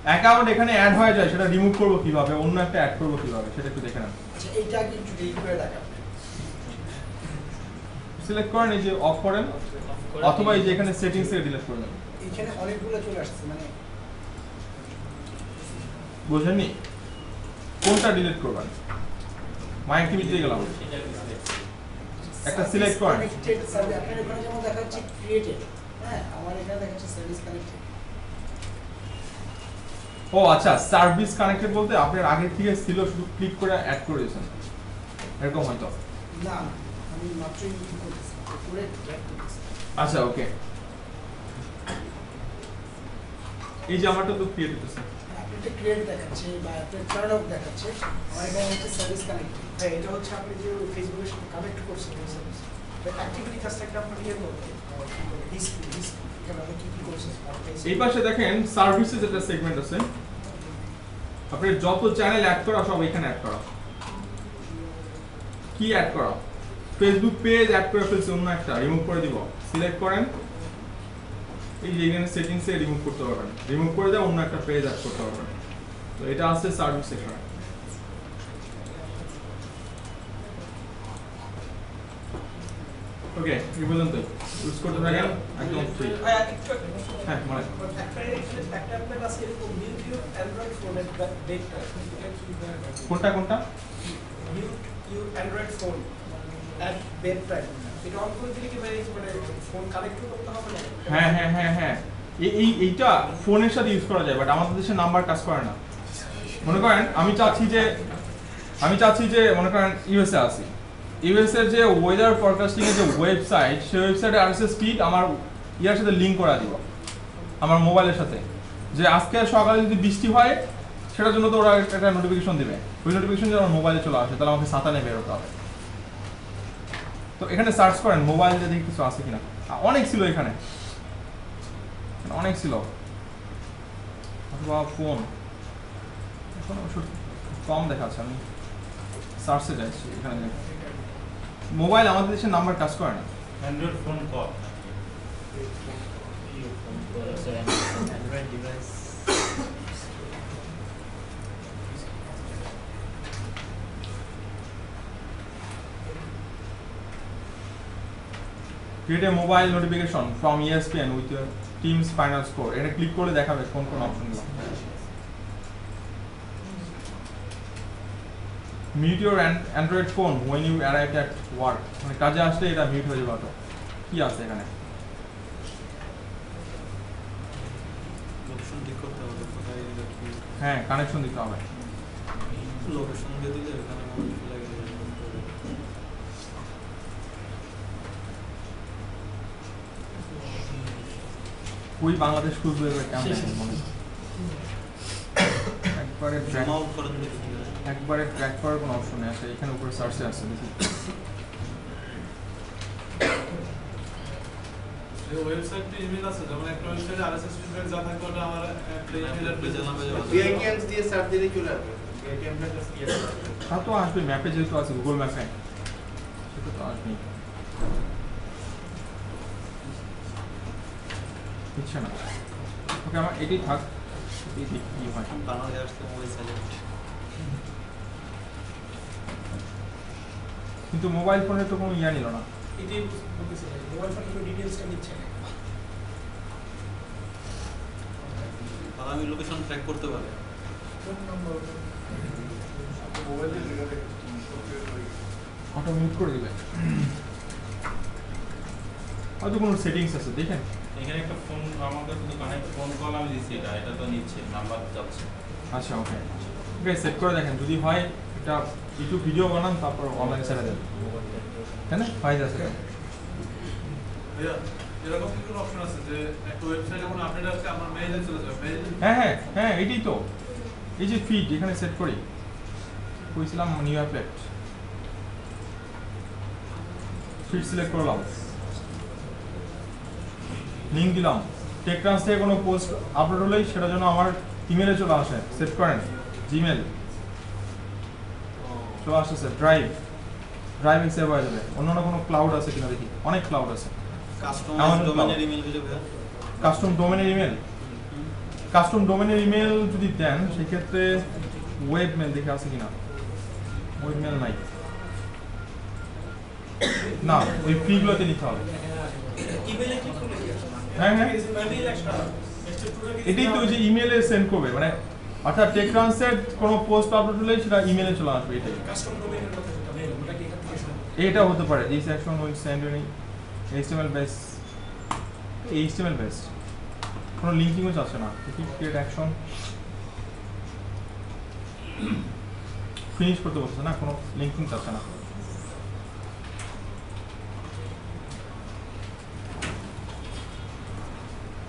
S1: অ্যাকাউন্ট এখানে অ্যাড হয়ে যায়, সেটা রিমুভ করবো কিভাবে, অন্য একটা অ্যাড করবো কিভাবে, সেটা একটু দেখে নেন।
S5: আচ্ছা, এইটা কি একটু ডিলিট করে দেখাবেন?
S1: সিলেক্ট করেন, এই যে অফ করেন, অথবা এই যে এখানে সেটিংস থেকে ডিলিট করে নেন।
S5: এখানে অনেকগুলো চলে আসছে, মানে
S1: বুঝেননি কোনটা ডিলিট করবেন? মাই অ্যাক্টিভিটিতে গেলাম, একটা সিলেক্ট করেন।
S5: কানেক্টেড সার্ভিস, আপনার এখানে যেমন দেখাচ্ছে ক্রিয়েটেড, হ্যাঁ, আমার এখানে দেখাচ্ছে সার্ভিস কানেক্টেড।
S1: ও আচ্ছা, সার্ভিস কানেক্টেড বলতে আপনার আগে থেকে ছিল, শুধু ক্লিক করে অ্যাড করে দিয়েছেন, এরকম হয়তো।
S5: না, আমি মাত্রই কি করতেছি, করে ট্র্যাক করতেছি।
S1: আচ্ছা ওকে, এই যে আমারটা তো ক্রিয়েট হতেছে,
S5: আপনি ক্রিয়েট দেখাচ্ছে বা আপনার টার্ন অফ দেখাচ্ছে, আমার এখানে হচ্ছে সার্ভিস কানেক্টেড।
S2: হ্যাঁ, এটা হচ্ছে আপনি যে ফেসবুকের সাথে কানেক্ট করছেন এই সার্ভিস। অ্যাক্টিভিটি কাজটা একটা আপনার ইয়ের মধ্যে হিস্ট্রি এখানে আপনি কি করছেন।
S1: এই পাশে দেখেন সার্ভিসেস একটা সেগমেন্ট আছে, আপনার যত চ্যানেল অ্যাড করা সব এখানে অ্যাড করা। কি অ্যাড করা? ফেসবুক পেজ অ্যাড করে ফেলছে, অন্য একটা রিমুভ করে দিব, সিলেক্ট করেন, এই যে এখানে সেটিংসে রিমুভ করতে পারবেন, রিমুভ করে দেন, অন্য একটা পেজ অ্যাড করতে পারবেন। তো এটা আছে সার্ভিস সেকশন। ওকে এই পর্যন্তই ইউজ করতে থাকেন একদম ফ্রি। হ্যাঁ মানে
S2: একটা অ্যাপলেট আছে এরকম মিউট ইউর অ্যান্ড্রয়েড ফোনের ডেটটা
S1: কোনটা কোনটা
S2: mute your Android phone at bed time, এটা অন করে দিলে কি ভাই মানে ফোন কানেক্ট করতে হবে না?
S1: হ্যাঁ হ্যাঁ হ্যাঁ হ্যাঁ এইটা ফোনের সাথে ইউজ করা যায়, বাট আমাদের দেশে নাম্বার কাজ করে না। মনে করেন আমি চাচ্ছি যে মনে করেন ইউএসএ আছি, ইউএসএ যে ওয়েদার ফরকাস্টিং এর যে ওয়েবসাইট, সেই ওয়েবসাইটে আরএসএস ফিড আমার ইয়ার সাথে লিংক করা দিব আমার মোবাইলের সাথে, যে আজকে সকালে যদি বৃষ্টি হয় সেটার জন্য তো ওরা একটা নোটিফিকেশন দিবে, ওই নোটিফিকেশন যেন আমার মোবাইলে চলে আসে, তাহলে আমাকে ছাতা নিয়ে বেরোতে হবে। তো এখানে সার্চ করেন মোবাইলে দেখি কিছু আছে কিনা, অনেক ছিল এখানে, অনেক ছিল, অথবা ফোন এখন অবশ্য কম দেখাচ্ছে, আমি সার্চে যাচ্ছি এখানে। মোবাইল আমাদের দেশে নাম্বার কাজ করে না।
S8: Android phone call
S4: Android device
S1: create a mobile notification from ESPN with teams final score, এটা ক্লিক করলে দেখাবে কোন কোন অপশনগুলো। Mute your Android phone when you arrive at work, মানে কাজে আসলে এটা মিউট হয়ে যাবে অটো। কি আছে এখানে?
S8: লোকেশন ঠিক করতে হবে, কোথায় রাখবি,
S1: হ্যাঁ কানেকশন দিতে হবে।
S8: লোকেশন দিয়ে দিলে ওখানে মোবাইল চলে গেলে
S1: ওই বাংলাদেশ খুঁজবে কেমন একবারে
S8: জমা আউট করে দিলে কি হয়?
S1: একবারে ট্র্যাক করার কোনো অপশন নেই, আছে এখানে উপরে সার্চে আছে দেখি।
S3: এই ওয়েবসাইটে ইমেল আছে, যেমন একটা ওয়েবসাইটে আরএসএস ফিডব্যাক যা থাকে ওটা আমার একটা ইমেল অ্যাড্রেস জানাবে।
S6: ভিআইটিএমস দিয়ে সার্চ দিলে চলে আসবে। ভিআইটিএমটা জাস্ট ইয়ে
S1: তা তো আসবে, ম্যাপে যেহেতু আছে গুগল ম্যাপে সেটা তো আসবেই। বুঝছে না, ওকে আমার এটাই থাক, এই দেখি কি হয়।
S8: বাংলাদেশে আসতে মোবাইল সাইলেন্ট।
S1: কিন্তু মোবাইল ফোনের তো কোনো ইয়া নিল না।
S2: এটাই বলতেছি মোবাইল ফোন কোনো ডিটেইলসটা নিচ্ছে না।
S8: আর আমি লোকেশন ট্র্যাক করতে পারি।
S2: ফোন নাম্বার
S6: মোবাইলে যেটা
S1: অটো মিউট করে দিবে, হয়তো কোনো সেটিংস আছে দেখেন।
S9: এখানে একটা ফোন আমাদের শুধু কানেক্ট ফোন কল আমি দিচ্ছি, এটা তো নিচ্ছে, নাম্বার যাচ্ছে।
S1: আচ্ছা ওকে ওকে সেট করে দেখেন, যদি হয় এটা ইউটিউব ভিডিও বানান তারপর অনলাইনে ছেড়ে দেন, তাই না? ফাইল আছে।
S3: ভাইয়া এরকম কি কোনো অপশন আছে যে একটা ওয়েবসাইটে কোনো আপডেট আসছে আমার মেইলে চলে যাবে? মেইল
S1: হ্যাঁ হ্যাঁ হ্যাঁ এটাই তো, এই যে ফিড এখানে সেট করি, কইছিলাম নিউ অ্যাপলেট, ফিড সিলেক্ট করলাম, লিঙ্ক দিলাম, টেকট্রান্স থেকে কোনো পোস্ট আপলোড হলেই সেটা যেন আমার ইমেলে চলে আসে, সেট করেন জিমেল চলে আসতেছে, ড্রাইভে সেভ হয়ে যাবে। অন্যান্য কোনো ক্লাউড আছে কিনা দেখি, অনেক ক্লাউড আছে।
S8: কাস্টমাইজ ডোমেনের ইমেল হলে ভাই
S1: কাস্টম ডোমেনের ইমেল যদি দেন সেক্ষেত্রে ওয়েব মেল দেখে আছে কিনা, ওয়েব মেল নাই না, ওই ফ্রিগুলোতে নিতে হবে।
S2: ইমেলে ক্লিক করলে কি আসবে?
S1: হ্যাঁ হ্যাঁ
S2: ইমেল একটা
S1: এটাই তো, যে ইমেলে সেন্ড করবে, মানে অর্থাৎ টেকট্রান্সের কোনো পোস্ট আপলোড হলে সেটা ইমেলে চলে আসবে, এটাই।
S2: কাস্টম ডোমেইনের কথা যেটা মেইল, ওটা কি এখান থেকে সম্ভব?
S1: এটা হতে পারে this action will send any HTML base, HTML base কোনো লিঙ্কিংও চাচ্ছে না, ক্রিয়েট অ্যাকশন ফিনিশ করতে বলছে না, কোনো লিঙ্কিং চাচ্ছে না।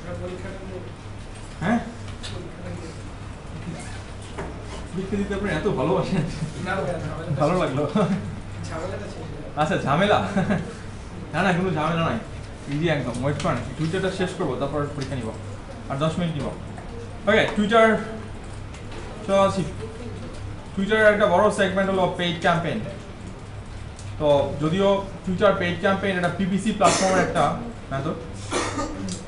S2: এটা পরীক্ষাটা নিয়ে
S1: হ্যাঁ
S2: পরীক্ষাটা নিয়ে
S1: লিখতে দিতে আপনি এত ভালোবাসেন,
S2: না ঝামেলাটা
S1: ভালো লাগলো।
S2: ঝামেলাটা ছিল।
S1: আচ্ছা ঝামেলা, না না কোনো ঝামেলা নাই, ইজি একদম। ওয়েট করেন, টুইটারটা শেষ করবো তারপর পরীক্ষা নিব, আর 10 মিনিট নিব। ওকে টুইটার চলো আছি। টুইটারের একটা বড় সেগমেন্ট হলো পেইড ক্যাম্পেইন। তো যদিও টুইটার পেইড ক্যাম্পেইন এটা PPC প্ল্যাটফর্মের একটা মেথড,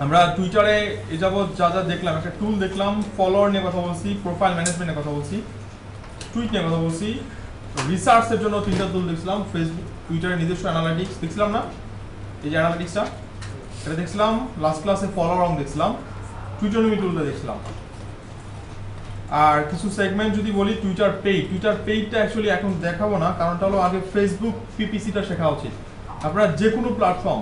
S1: আমরা টুইটারে এ যাবৎ যা যা দেখলাম, একটা টুল দেখলাম, ফলোয়ার নিয়ে কথা বলছি, প্রোফাইল ম্যানেজমেন্টের কথা বলছি, টুইট নিয়ে কথা বলছি, রিসার্চের জন্য 3টা টুল দেখছিলাম, ফেসবুক টুইটারের নিজস্ব অ্যানালিটিক্স দেখছিলাম না, এই যে অ্যানালিটিক্সটা এটা দেখছিলাম, লাস্ট ক্লাসে ফলোয়ার দেখছিলাম, টুইটারমি টুলটা দেখছিলাম। আর কিছু সেগমেন্ট যদি বলি, টুইটার পেইডটা অ্যাকচুয়ালি এখন দেখাবো না, কারণটা হলো আগে ফেসবুক পিপিসিটা শেখা উচিত। আপনারা যে কোনো প্ল্যাটফর্ম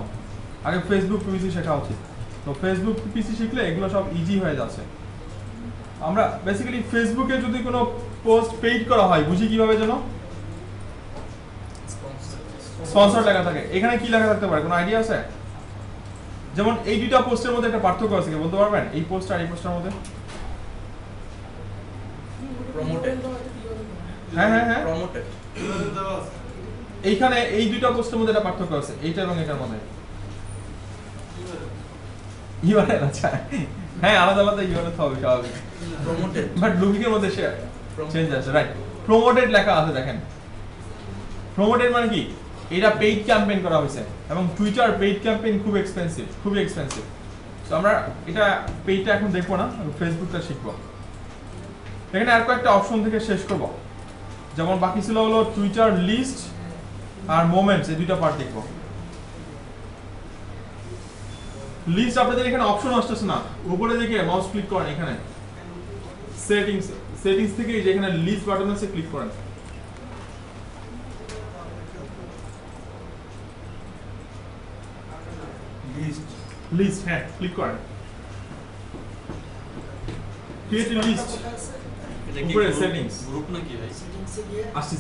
S1: আগে ফেসবুক পিপিসি শেখা উচিত। তো ফেসবুক পিপিসি শিখলে এগুলো সব ইজি হয়ে যাচ্ছে। আমরা বেসিক্যালি ফেসবুকে যদি কোনো পোস্ট পেইড করা হয় বুঝি কিভাবে যেন? স্পন্সর লেখা থাকে। এখানে কি লেখা থাকতে পারে, কোনো আইডিয়া আছে? যেমন এই দুইটা পোস্টের মধ্যে একটা পার্থক্য আছে, কি বলতে পারবেন? এই পোস্ট আর এই পোস্টের মধ্যে? হ্যাঁ এইখানে এই দুইটা পোস্টের মধ্যে একটা পার্থক্য আছে, এইটা এবং এটার মধ্যে। ইউআরএল, আচ্ছা হ্যাঁ, আলাদা আলাদা ইউআরএল হবে স্বাভাবিক, বাট লুকিংয়ের মধ্যে চেঞ্জ আছে, রাইট। প্রমোটেড লেখা আছে, দেখেন প্রমোটেড মানে কি, এটা পেইড ক্যাম্পেইন করা হয়েছে, এবং টুইটার পেইড ক্যাম্পেইন খুবই এক্সপেন্সিভ। তো আমরা এটা পেইডটা এখন দেখবো না, ফেসবুকটা শিখবো। এখানে আর কয়েকটা অপশন থেকে শেষ করব, যেমন বাকি ছিল হলো টুইটার লিস্ট আর মোমেন্টস, এই দুইটা পার্ট দেখবো। লিস্ট আপনাদের এখানে অপশন আসতেছে না, উপরে দেখে মাউস ক্লিক করেন, এখানে সেটিংস থেকে এই যে এখানে লিস্ট বাটন আছে, ক্লিক করেন। লিস্ট হ্যাঁ, ক্লিক করেন, ক্রিয়েট এ লিস্ট, উপরে সেটিংস।
S8: গ্রুপ নাকি ভাই?
S1: আসছি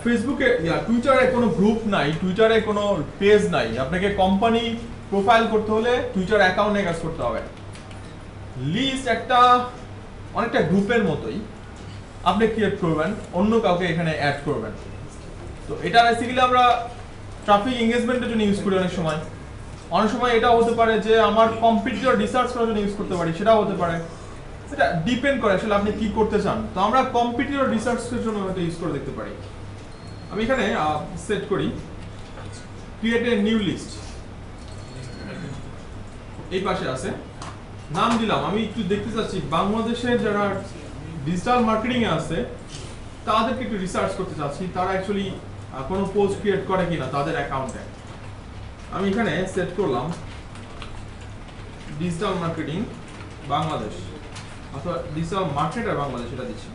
S1: ফেসবুকে, টুইটারে কোনো গ্রুপ নাই, টুইটারে কোনো পেজ নাই। আপনাকে কোম্পানি প্রোফাইল করতে হলে টুইটার অ্যাকাউন্টে কাজ করতে হবে। লিস্ট একটা অনেকটা গ্রুপের মতোই, আপনি ক্রিয়েট করবেন, অন্য কাউকে এখানে অ্যাড করবেন। তো এটা বেসিক্যালি আমরা ট্রাফিক এনগেজমেন্টের জন্য ইউজ করি। অনেক সময় এটা হতে পারে যে আমার কম্পিটিটর রিসার্চ করার জন্য ইউজ করতে পারি, সেটাও হতে পারে। এটা ডিপেন্ড করে আসলে আপনি কি করতে চান। তো আমরা কম্পিটিটর রিসার্চের জন্য এটা ইউজ করে দেখতে পারি। আমি এখানে সেট করি ক্রিয়েট এ নিউ লিস্ট, এই পাশে আছে, নাম দিলাম। আমি একটু দেখতে চাচ্ছি বাংলাদেশের যারা ডিজিটাল মার্কেটিং এ আছে তাদেরকে একটু রিসার্চ করতে চাচ্ছি, তারা অ্যাকচুয়ালি কোনো পোস্ট ক্রিয়েট করে কিনা তাদের অ্যাকাউন্টে। আমি এখানে সেট করলাম ডিজিটাল মার্কেটিং বাংলাদেশ, অথবা ডিজিটাল মার্কেটার বাংলাদেশ, এটা দিচ্ছি।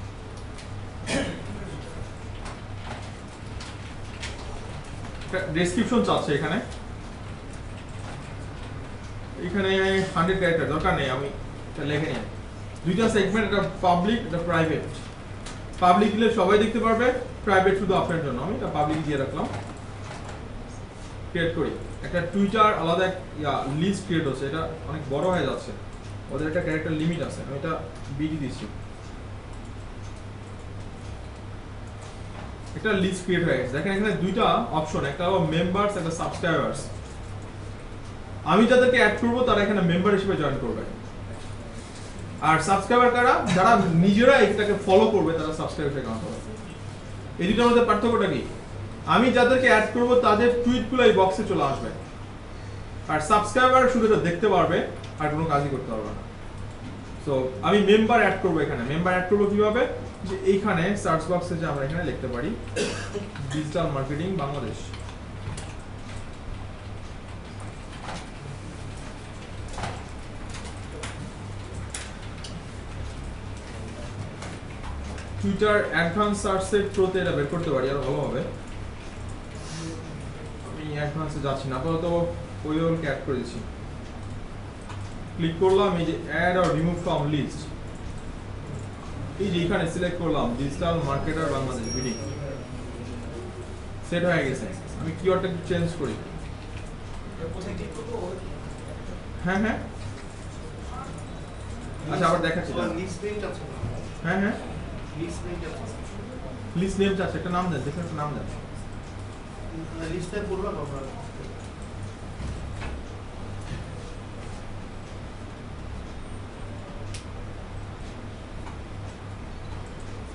S1: ডেসক্রিপশন চাচ্ছে এখানে 100 ক্যারেক্টার, দরকার নেই, আমি এটা লিখে নিই। দুইটা সেগমেন্ট, এটা পাবলিক, এটা প্রাইভেট। পাবলিক দিলে সবাই দেখতে পারবে, প্রাইভেট শুধু আপনার জন্য। আমি এটা পাবলিক দিয়ে রাখলাম, ক্রিয়েট করি। একটা টুইটার আলাদা লিস্ট ক্রিয়েট হচ্ছে, এটা অনেক বড় হয়ে যাচ্ছে, ওদের একটা ক্যারেক্টার লিমিট আছে, আমি এটা বিডি দিচ্ছি। একটা লিস্ট ক্রিয়েট হয়ে গেছে। দেখেন এখানে দুইটা অপশন, একটা হলো মেম্বারস, একটা সাবস্ক্রাইবার্স। আমি যাদেরকে অ্যাড করব তারা এখানে মেম্বার হিসেবে জয়েন করবে, আর সাবস্ক্রাইবার কারা, যারা নিজেরা এটাকে ফলো করবে তারা সাবস্ক্রাইব কাউন্ট হবে। এই দুটোর মধ্যে পার্থক্যটা কি? আমি যাদেরকে অ্যাড করব তাদের টুইটগুলো এই বক্সে চলে আসবে, আর সাবস্ক্রাইবার শুধু এটা দেখতে পারবে আর কোনো কাজই করতে পারবে না। সো আমি মেম্বার অ্যাড করব। এখানে মেম্বার অ্যাড করব কিভাবে, যে এইখানে সার্চ বক্সে যে আমরা এখানে লিখতে পারি digital marketing Bangladesh. Twitter advance সার্চের থ্রুতে এটা বের করতে পারি, আরো ভালো হবে। আমি অ্যাডভান্সে যাচ্ছি না, আপাতত ওইগুলোকে অ্যাড করে দিচ্ছি। ক্লিক করলাম, এই যে add or remove from list, এই যে এখানে সিলেক্ট করলাম digital marketer Bangladesh BD, set হয়ে গেছে। আমি কিওয়ার্ডটা চেঞ্জ করি। হ্যাঁ হ্যাঁ, আচ্ছা আবার দেখাচ্ছি। হ্যাঁ হ্যাঁ, লিস্ট নেম চাচ্ছে, একটা নাম দেন, দেখুন একটা নাম দেন।
S6: লিস্টে বললাম আমরা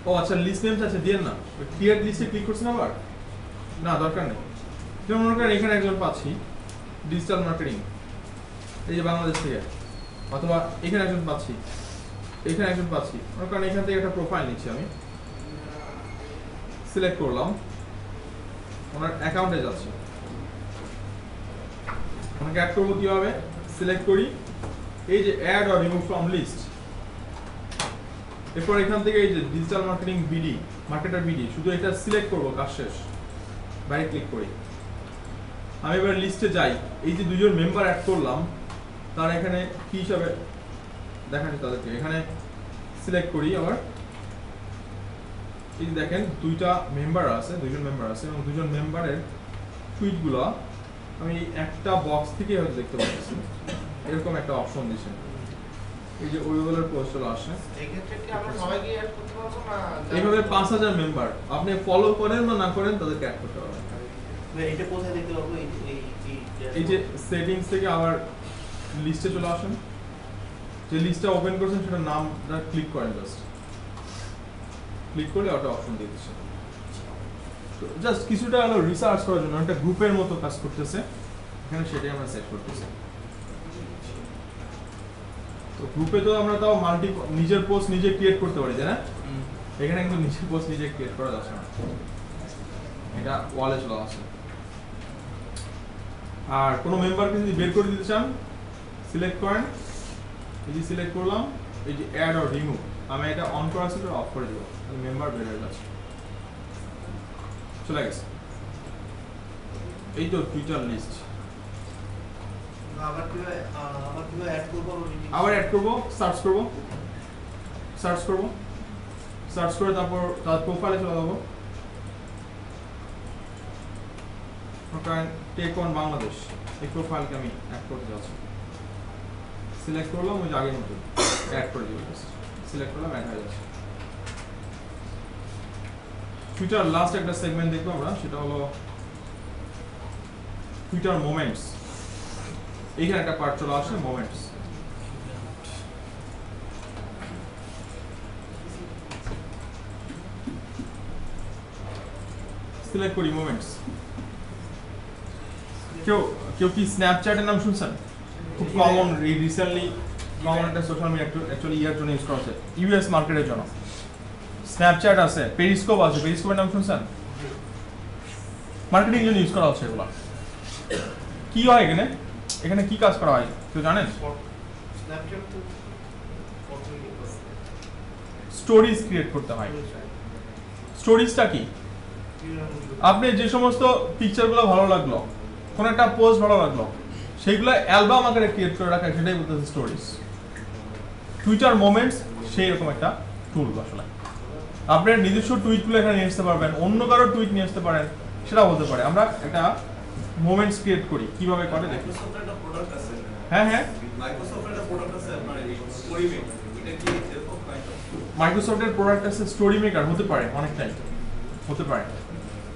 S1: ও আচ্ছা, লিস্ট নেম চাচ্ছে, দিয়েন না। ক্রিয়েট লিস্টে ক্লিক করছেন আবার, না দরকার নেই। যেমন মনে করেন এখানে একজন পাচ্ছি ডিজিটাল মার্কেটিং, এই যে বাংলাদেশ থেকে, অথবা এখানে একজন পাচ্ছি, এখানে একজন পাচ্ছি, কারণ এখান থেকে একটা প্রোফাইল নিচ্ছি আমি, সিলেক্ট করলাম, ওনার অ্যাকাউন্টে যাচ্ছি, ওনাকে অ্যাড করবো কিভাবে, সিলেক্ট করি, এই যে add or remove from list, এরপর এখান থেকে এই যে digital marketing BD, marketer BD, শুধু এটা সিলেক্ট করবো, কাজ শেষ, বাইরে ক্লিক করি। আমি এবার লিস্টে যাই, এই যে দুজন মেম্বার অ্যাড করলাম তার এখানে কি হিসাবে দেখাচ্ছি তাদেরকে, এখানে সিলেক্ট করি, আবার এই যে দেখেন দুইটা মেম্বার আছে, দুইজন মেম্বার আছে, এবং দুজন মেম্বারের টুইটগুলো আমি একটা বক্স থেকে হয়তো দেখতে পাচ্ছি, এরকম একটা অপশন দিয়েছে, এই যে ওয়েবলের পোস্টগুলো আসে,
S5: এক্ষেত্রে কি আমরা সবাইকে অ্যাড করতে পারবো না?
S1: এইভাবে 5000 মেম্বার আপনি ফলো করেন বা না করেন তাদেরকে অ্যাড করতে পারবেন।
S5: এটা কোথায় দেখতে পাবো?
S1: এই যে সেটিংস থেকে আবার লিস্টে চলে আসেন, যে লিস্টটা ওপেন করছেন সেটার নামটা ক্লিক করেন, জাস্ট ক্লিক করলে ওটা অপশন দিয়ে দিচ্ছে। তো জাস্ট কিছুটা হলো রিসার্চ করার জন্য, একটা গ্রুপের মতো কাজ করতেছে, এখানে সেটাই আমরা সেট করতেছি। তো গ্রুপে তো আমরা তাও মাল্টি, নিজের পোস্ট নিজে ক্রিয়েট করতে পারি, তাই না? এখানে কিন্তু নিজের পোস্ট নিজে ক্রিয়েট করা যাচ্ছে না, এটা ওয়ালে চলে আসে। আর কোনো মেম্বারকে যদি বের করে দিতে চান, সিলেক্ট করেন, এই যে সিলেক্ট করলাম, এই যে অ্যাড অর রিমুভ, আমি এটা অন করা ছিল, অফ করে দেবো, মেম্বার বের হয়ে যাচ্ছে, চলে গেছে। এই তো টুইটার লিস্ট।
S5: আবার কিভাবে অ্যাড করব?
S1: আবার অ্যাড করব, সার্চ করব, সার্চ করে তারপর তার প্রোফাইলে চলে যাবো, টেক অন বাংলাদেশ, এই প্রোফাইলকে আমি অ্যাড করতে যাচ্ছি, সিলেক্ট করলাম, ওই যে আগের মতো অ্যাড করে দিব, সিলেক্ট করলাম, অ্যাড হয়ে যাচ্ছে। টুইটার লাস্ট একটা সেগমেন্ট দেখবো আমরা, সেটা হলো টুইটার মোমেন্টস। এইখানে একটা পার্ট চলে আসে, মোমেন্টস। সিলেক্ট করি মোমেন্টস। কেউ কি স্ন্যাপচ্যাটের নাম শুনছেন? খুব কমন, রিসেন্টলি কমন একটা সোশ্যাল মিডিয়া, অ্যাকচুয়ালি ইয়ার জন্য ইউজ করা হচ্ছে, ইউএস মার্কেটের জন্য। স্ন্যাপচ্যাট আছে, পেরিস্কোপ আছে, পেরিস্কোপের নাম শুনছেন? মার্কেটিং জন্য ইউজ করা হচ্ছে এগুলো। কি হয় এখানে, এখানে কি কাজ করা হয় কেউ জানেন? স্টোরিজ ক্রিয়েট করতে হয়। স্টোরিজটা কি? আপনি যে সমস্ত পিকচারগুলো ভালো লাগলো, কোন একটা পোস্ট ভালো লাগলো, সেইগুলো অ্যালবাম আকারে ক্রিয়েট করে রাখা, সেটাই বলতেছে স্টোরিজ। টুইটার মোমেন্টস সেই রকম একটা টুল। আসলে আপনার নিজস্ব টুইটগুলো এখানে নিয়ে আসতে পারবেন, অন্য কারো টুইট নিয়ে আসতে পারেন, সেটা বলতে পারে। আমরা একটা মোমেন্টস ক্রিয়েট করি, কিভাবে করে দেখি। হ্যাঁ হ্যাঁ, মাইক্রোসফটের প্রোডাক্ট আছে স্টোরি মেকার, হতে পারে, অনেকটাই হতে পারে।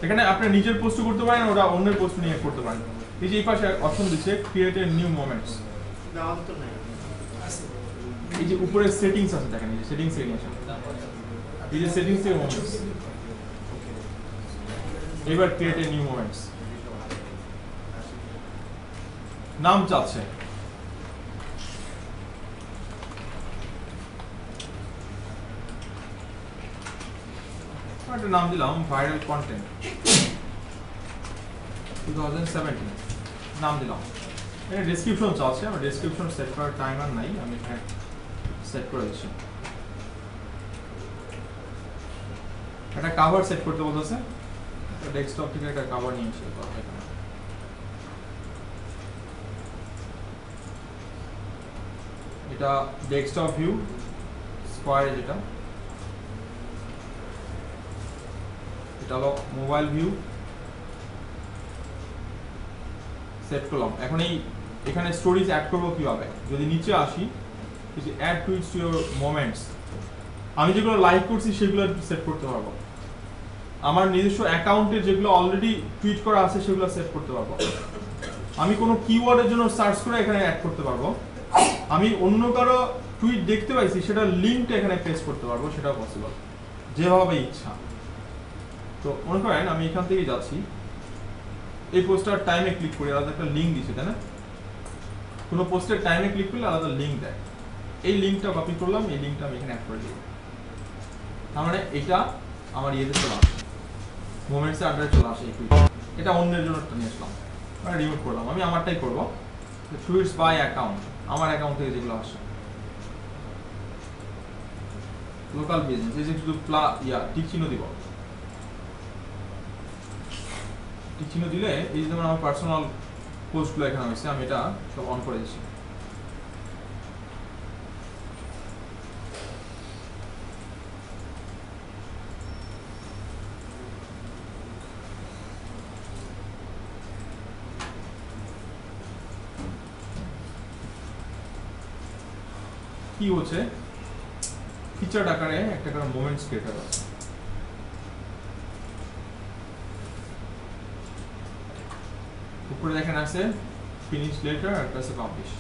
S1: এখানে আপনি নিজের পোস্ট করতে পারেন, ওরা অন্যের পোস্ট নিয়ে করতে পারেন। এই যে এই পাশে অপশন দিচ্ছে ক্রিয়েট এ নিউ মোমেন্টস, এই যে উপরে সেটিংস আছে, দেখেন এই যে সেটিংস এ নিয়ে আসেন, এই যে সেটিংস এর মোমেন্টস, এবার ক্রিয়েট এ নিউ মোমেন্টস নাম চাচ্ছে, একটা নাম দিলাম ভাইরাল কন্টেন্ট 2017 নাম দিলাম। এটা ডেসক্রিপশন চাচ্ছে, আমার ডেসক্রিপশন সেট করার টাইম আর নাই, আমি এখানে সেট করে দিচ্ছি। একটা কভার সেট করতে বলতেছে, ডেস্কটপ থেকে একটা কভার নিয়ে এসে এখানে এটা ডেস্কটপ ভিউ স্কয়ারে, যেটা এটা হলো মোবাইল ভিউ সেট করলাম। এখন এখানে স্টোরিজ অ্যাড করবো কিভাবে, যদি নিচে আসি, add tweets to your moments, আমি যেগুলো লাইক করছি সেগুলো সেট করতে পারবো। আমার নিজস্ব অ্যাকাউন্টে যেগুলো অলরেডি টুইট করা আছে সেগুলো সেট করতে পারবো। আমি কোনো কিওয়ার্ডের জন্য সার্চ করে এখানে অ্যাড করতে পারবো। আমি অন্য কারো টুইট দেখতে পাইছি, সেটা লিঙ্কটা এখানে পেস্ট করতে পারবো, সেটাও পসিবল, যেভাবে ইচ্ছা। তো মনে করেন আমি এখান থেকে যাচ্ছি, এই পোস্টার টাইমে ক্লিক করি, আর একটা লিঙ্ক দিচ্ছে, তাই না? কোনো পোস্টের টাইমে ক্লিক করলে আলাদা লিঙ্ক দেয়, এই লিঙ্কটা কপি করলাম, এই লিঙ্কটা আমি এখানে অ্যাড করে দিব। তার মানে এটা আমার ইয়েতে চলে আসে, মোমেন্টসে আন্ডারে চলে আসে এই টুইট। এটা অন্যের জন্য নিয়ে আসলাম, রিমুভ করলাম, আমি আমারটাই করবো। টুইটস বাই অ্যাকাউন্ট, আমার অ্যাকাউন্ট থেকে যেগুলো আসে। লোকাল বিজনেস, এই যে শুধু টিক চিহ্ন দিব, টিক চিহ্ন দিলে এই যে যেমন আমার পার্সোনাল পোস্টগুলো এখানে হয়েছে, আমি এটা সব অন করে দিচ্ছি। কি হচ্ছে, ফিচার আকারে একটা করে মোমেন্টস ক্রিয়েটার আছে। উপরে দেখেন আছে ফিনিশ লেটার আর কাছে পাবলিশ,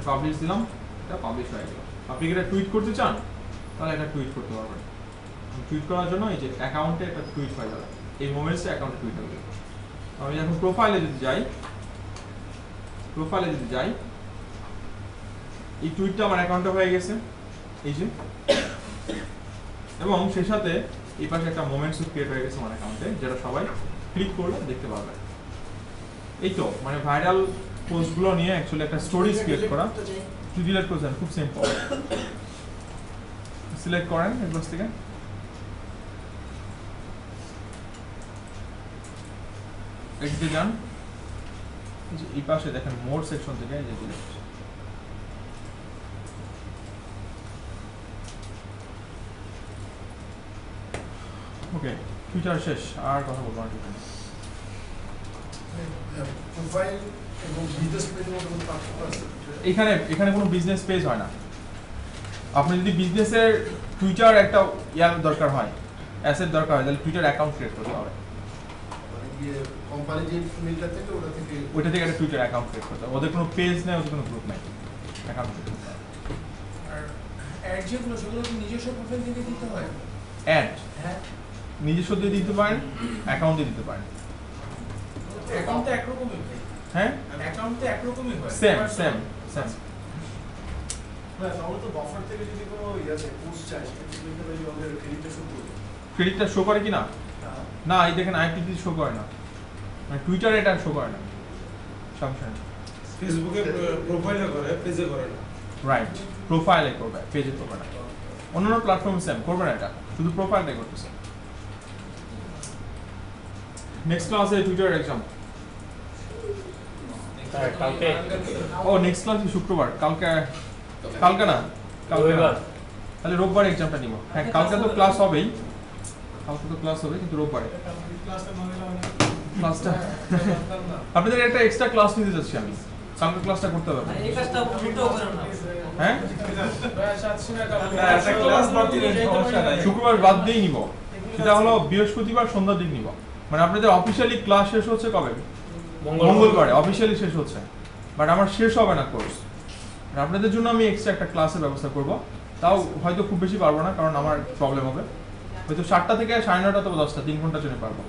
S1: পাবলিশ দিলাম, এটা পাবলিশ হয়ে গেল। আপনি কি এটা টুইট করতে চান তাহলে এটা টুইট করতে পারবেন। টুইট করার জন্য এই যে অ্যাকাউন্টে একটা টুইট হয়ে গেল, এই মোমেন্টসে অ্যাকাউন্টে টুইট হয়ে গেল। আমি এখন প্রোফাইলে যদি যাই, এই টুইটটা আমার অ্যাকাউন্টে হয়ে গেছে এই যে, এবং সেই সাথে এই পাশে একটা মোমেন্টস ক্রিয়েট হয়ে গেছে আমার অ্যাকাউন্টে, যেটা সবাই ক্লিক করলে দেখতে পারবে। এই তো মানে ভাইরাল পোস্টগুলো নিয়ে অ্যাকচুয়ালি একটা স্টোরিজ ক্রিয়েট করা। যদি ডিলিট করছেন খুব সিম্পল, সিলেক্ট করেন এগুলো থেকে, এদিকে যান, এই পাশে দেখেন মোর সেকশন থেকে এই যে ডিলিট। ওকে, টুইটার শেষ, আর কথা বলবো না।
S6: প্রোফাইল এবং বিজনেস পেজের মধ্যে কোনো পার্থক্য আছে?
S1: এখানে কোনো বিজনেস পেজ হয় না। আপনি যদি বিজনেসের টুইটার একটা ইয়ার দরকার হয়, অ্যাসেট দরকার হয়, তাহলে টুইটার অ্যাকাউন্ট ক্রিয়েট করতে হবে।
S6: মানে গিয়ে কোম্পানি যে মেইলটা থেকে
S1: ওইটা থেকে একটা টুইটার অ্যাকাউন্ট ক্রিয়েট করতে হবে। ওদের কোনো পেজ নেই, ওদের কোনো গ্রুপ নেই, অ্যাকাউন্ট ক্রিয়েট করতে হবে।
S2: আর অ্যাড যেগুলো সেগুলো কি নিজস্ব প্রোফাইল থেকে দিতে হয়?
S1: অ্যাড
S2: হ্যাঁ,
S1: নিজস্ব দিয়ে দিতে পারেন, অ্যাকাউন্ট দিয়ে দিতে পারেন।
S2: অ্যাকাউন্ট তো একরকমই হয়।
S1: হ্যাঁ,
S2: অ্যাকাউন্ট তো একরকমই হয়।
S1: সেম।
S6: না, তাহলে তো বাফার থেকে যদি কোনো আছে পোস্ট চাই সেক্ষেত্রে লিখতে হবে যে আমাদের ক্রেডিটটা শো করবে।
S1: ক্রেডিটটা শো করে কি না? না, এই দেখেন আইটি শো করে না, মানে টুইটারে এটা শো করে না। সমস্যা নেই,
S8: ফেসবুকে প্রোফাইলে করে, পেজে করে না।
S1: রাইট, প্রোফাইলে করবে, পেজে করবে না। অন্যান্য প্ল্যাটফর্ম সেম করবে না, এটা শুধু প্রোফাইলটাই করতেছে। নেক্সট ক্লাসে টুইটার এক্সাম।
S9: কালকে
S1: ও নেক্সট ক্লাস শুক্রবার, কালকে না, কালকে তাহলে রোববার এক্সামটা নিব। হ্যাঁ, কালকে তো ক্লাস হবেই, কিন্তু রোববারে ক্লাসটা আপনাদের একটা এক্সট্রা ক্লাস নিতে যাচ্ছি আমি, কালকে ক্লাসটা করতে হবে।
S4: এই কাজটা উল্টো করেন না।
S1: হ্যাঁ,
S8: একটা ক্লাস বাদ দিলে সমস্যা নাই।
S1: শুক্রবার বাদ দিয়েই নিব, সেটা হলো বৃহস্পতিবার সন্ধ্যার দিক নিব। মানে আপনাদের অফিসিয়ালি ক্লাস শেষ হচ্ছে কবে? মঙ্গলবারে অফিসিয়ালি শেষ হচ্ছে, বাট আমার শেষ হবে না কোর্স। আপনাদের জন্য আমি এক্সট্রা একটা ক্লাসের ব্যবস্থা করব, তাও হয়তো খুব বেশি পারবো না, কারণ আমার প্রবলেম হবে। হয়তো 7টা থেকে 9:30 অথবা 10টা, 3 ঘন্টার জন্য পারবো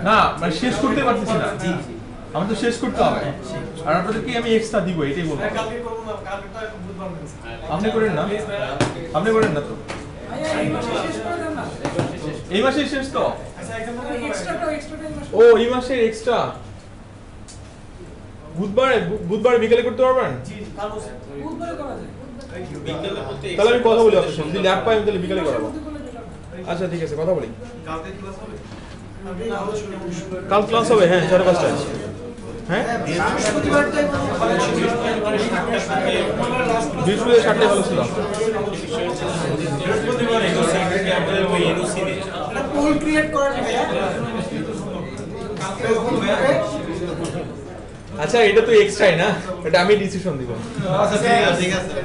S1: না, মানে শেষ করতে পারতেছি না, আমার তো শেষ করতে হবে। আর আপনাদেরকে আমি এক্সট্রা দিব, এটাই বলবো।
S6: কালকে করব না, কালকেটা বুধবার নেব।
S1: আপনি করেন না তো, এই মাসেই শেষ তো।
S6: আচ্ছা, এক্সাম্পল
S1: ও এই মাসের এক্সট্রা বুধবার বিকেলে করতে পারবেন?
S6: জি কাল
S4: বুধবারে করা যায়।
S9: বিকেলে বলতে
S1: তাহলে আমি কথা বলি আপনার সাথে, যদি ল্যাব পাই আমি তাহলে বিকেলে করাবো। আচ্ছা ঠিক আছে, কথা বলি।
S3: কালকে ক্লাস হবে?
S1: কাল ক্লাস হবে, হ্যাঁ 5:30টায়। হ্যাঁ, বৃহস্পতিবার 7টায় ভালো ছিল।
S5: পোল ক্রিয়েট করার
S1: আচ্ছা, এটা তো এক্সট্রাই না, এটা আমি ডিসিশন দিব।
S3: ঠিক আছে।